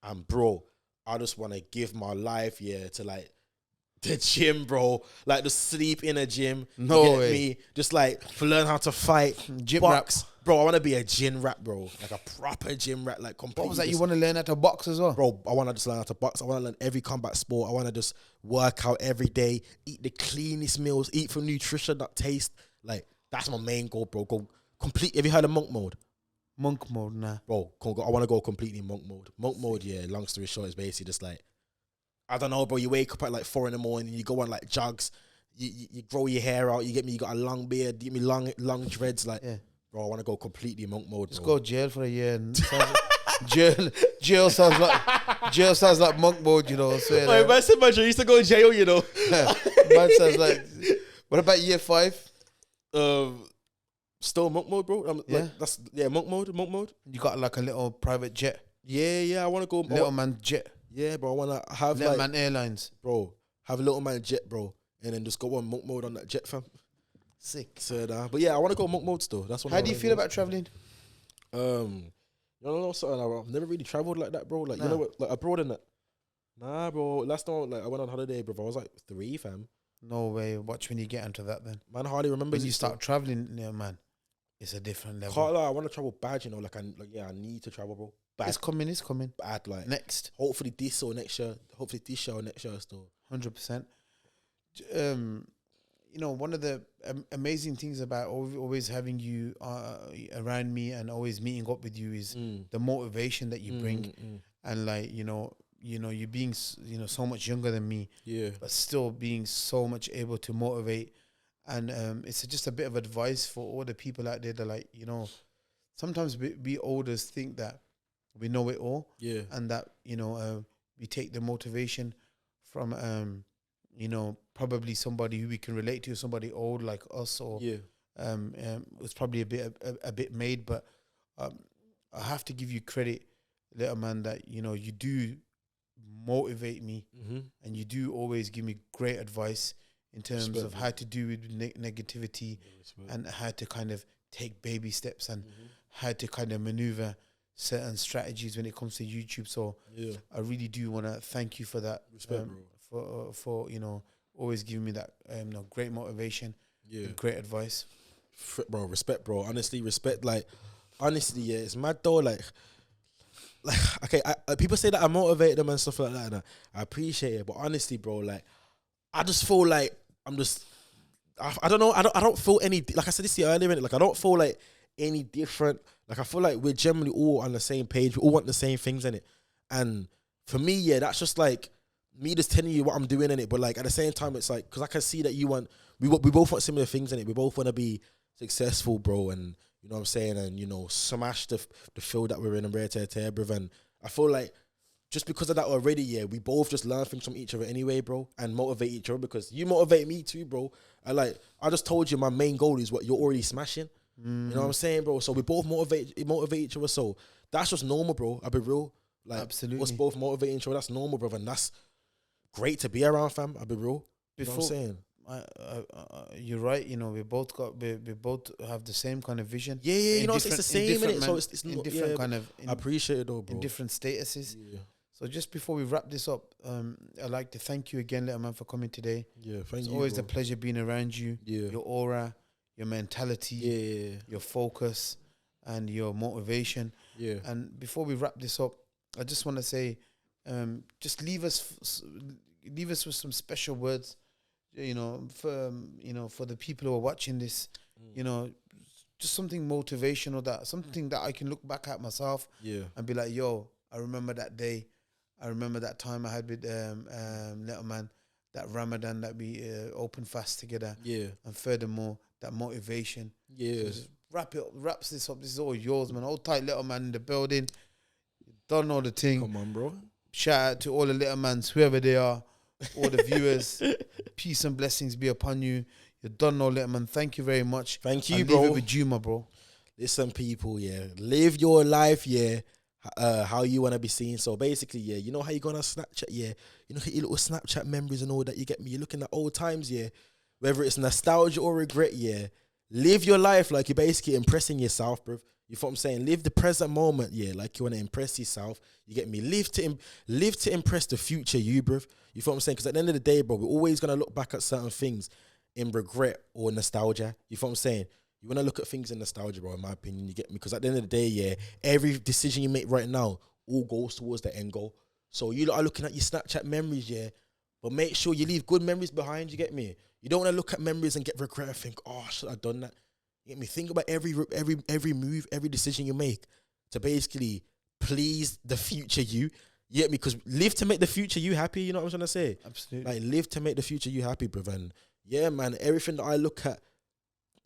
And bro, I just want to give my life, to like the gym, bro. Like just sleep in a gym. No you get way. me? Just like learn how to fight, Gym box, Bro, I want to be a gym rat, bro. Like a proper gym rat, like completely. What was that? You want to learn how to box as well? Bro, I want to just learn how to box. I want to learn every combat sport. I want to just work out every day, eat the cleanest meals, eat for nutrition that taste. Like, that's my main goal, bro. Go complete. Have you heard of monk mode? Monk mode, nah. Bro, I want to go completely monk mode. Monk mode, yeah, long story short, is basically just like, I don't know, bro. You wake up at like 4 a.m, you go on like jogs, you grow your hair out, you got a long beard, you get me long dreads, like, yeah. Bro, I want to go completely monk mode. Just go jail for a year. And jail sounds like monk mode, you know. Wait, man said my dream used to go to jail, you know. Man sounds like. What about year 5? Still monk mode, bro. Yeah, like, monk mode. You got like a little private jet. Yeah. I want to go little man jet. Yeah, bro. I want to have little man airlines, bro. Have a little man jet, bro, and then just go on monk mode on that jet, fam. Sick. So, but yeah, I want to go monk mode still. That's what. How do you feel about traveling? You know something. I've never really traveled like that, bro. Like, you know what, like abroad and that. Nah, bro. Last time, like, I went on holiday, bro. I was like 3, fam. No way. Watch when you get into that, then. Man, hardly remember. When you start traveling, man, it's a different level. Can't lie, I want to travel bad, you know. Like, I need to travel, bro. Bad. It's coming. Bad, like next. Hopefully this or next year. Hopefully this year or next year still. 100%. You know, one of the amazing things about always having you around me and always meeting up with you is the motivation that you bring, and like you know you being so much younger than me, but still being so much able to motivate, and it's just a bit of advice for all the people out there that, like, you know, sometimes we olders think that we know it all, and that we take the motivation from you know, probably somebody who we can relate to, somebody old like us, or it's probably a bit made, but I have to give you credit, little man, that you know you do motivate me, and you do always give me great advice in terms of how to deal with negativity, and how to kind of take baby steps, and how to kind of maneuver certain strategies when it comes to YouTube. So I really do want to thank you for that. Respect, bro. For you know, always giving me that great motivation, great advice, bro. Respect, bro. Honestly, respect. Like, honestly, yeah, it's mad though. Like okay, people say that I motivate them and stuff like that, and I appreciate it. But honestly, bro, like, I just feel like I don't know. I don't feel any, like I said this earlier, innit? Like, I don't feel like any different. Like, I feel like we're generally all on the same page. We all want the same things, innit? And for me, yeah, that's just like me just telling you what I'm doing in it, but like at the same time, it's like, because I can see that we both want similar things in it. We both want to be successful, bro, and you know what I'm saying, and you know, smash the field that we're in and rare tear, bro. And I feel like just because of that already, yeah, we both just learn things from each other anyway, bro, and motivate each other, because you motivate me too, bro. I just told you my main goal is what you're already smashing. You know what I'm saying, bro? So we both motivate each other. So that's just normal, bro. I'll be real. Like, absolutely, us both motivating each other. That's normal, bro, and that's great to be around, fam. I'll be real. You know what I'm saying? You're right. You know, we both have the same kind of vision. Yeah. You know, it's the same, innit? So it's in not different kind of. I appreciate it though, bro. In different statuses. Yeah. So just before we wrap this up, I'd like to thank you again, little man, for coming today. Yeah, thank you. It's always a pleasure being around you. Yeah. Your aura, your mentality, your focus, and your motivation. Yeah. And before we wrap this up, I just want to say, just leave us with some special words, for the people who are watching this, just something motivational, something that I can look back at myself, and be like, yo, I remember that day, I remember that time I had with little man, that Ramadan that we open fast together, and furthermore that motivation. So just wraps this up. This is all yours, man. All tight, little man in the building. Don't know the thing. Come on, bro. Shout out to all the little mans, whoever they are, all the viewers. Peace and blessings be upon you. You don't know, little man. Thank you very much. Thank you, I'll bro. Leave it with you, my bro. Listen, people, live your life, how you want to be seen. So basically, you know how you go on Snapchat, you know, hit your little Snapchat memories and all that. You get me? You're looking at old times, whether it's nostalgia or regret, live your life like you're basically impressing yourself, bro. You feel what I'm saying? Live the present moment, like you want to impress yourself. You get me? Live to impress the future you, bro. You feel what I'm saying? Because at the end of the day, bro, we're always going to look back at certain things in regret or nostalgia. You feel what I'm saying? You want to look at things in nostalgia, bro, in my opinion, you get me? Because at the end of the day, yeah, every decision you make right now all goes towards the end goal. So you lot are looking at your Snapchat memories, yeah, but make sure you leave good memories behind, you get me? You don't want to look at memories and get regret and think, oh, should I have done that? You get me? Think about every move, every decision you make to basically please the future you. You get me? Because live to make the future you happy, you know what I'm trying to say? Absolutely. Like, live to make the future you happy, bruv. And yeah, man, everything that I look at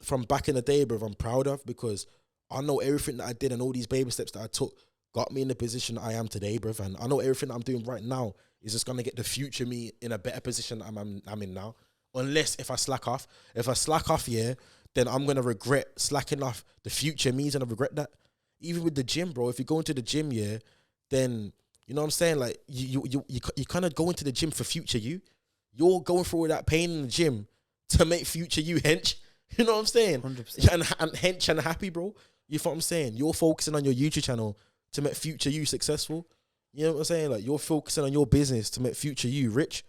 from back in the day, bruv, I'm proud of, because I know everything that I did and all these baby steps that I took got me in the position I am today, bruv. And I know everything that I'm doing right now is just gonna get the future me in a better position I'm in now. Unless if I slack off. If I slack off, yeah, then I'm gonna regret slacking off. The future me's gonna regret that. Even with the gym, bro. If you go into the gym, yeah, then you know what I'm saying? Like you kind of go into the gym for future you. You're going through all that pain in the gym to make future you hench. You know what I'm saying? 100%. And hench and happy, bro. You know what I'm saying? You're focusing on your YouTube channel to make future you successful. You know what I'm saying? Like, you're focusing on your business to make future you rich.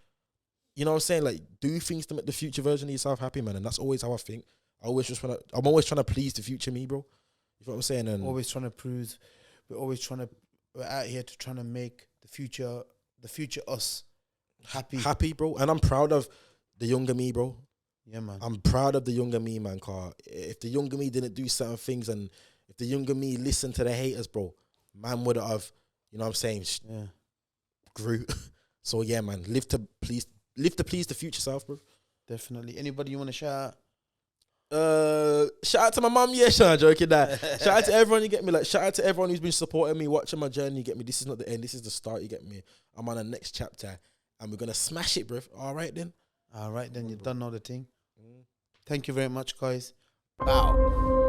You know what I'm saying? Like, do things to make the future version of yourself happy, man. And that's always how I think. I'm always trying to please the future me, bro. You know what I'm saying? And Always trying to prove. We're out here to trying to make the future us happy. Happy, bro. And I'm proud of the younger me, bro. Yeah, man. I'm proud of the younger me, man, car. If the younger me didn't do certain things, and if the younger me listened to the haters, bro, man would have, you know what I'm saying, Yeah. grew. So yeah, man, live to please the future self, bro. Definitely. Anybody you want to shout out? Shout out to my mum, yeah, Sean, joking that. Shout out to everyone, you get me. Like, shout out to everyone who's been supporting me, watching my journey, you get me. This is not the end, this is the start, you get me. I'm on the next chapter, and we're gonna smash it, bro. All right then. All right, then you done all the thing. Thank you very much, guys. Bow.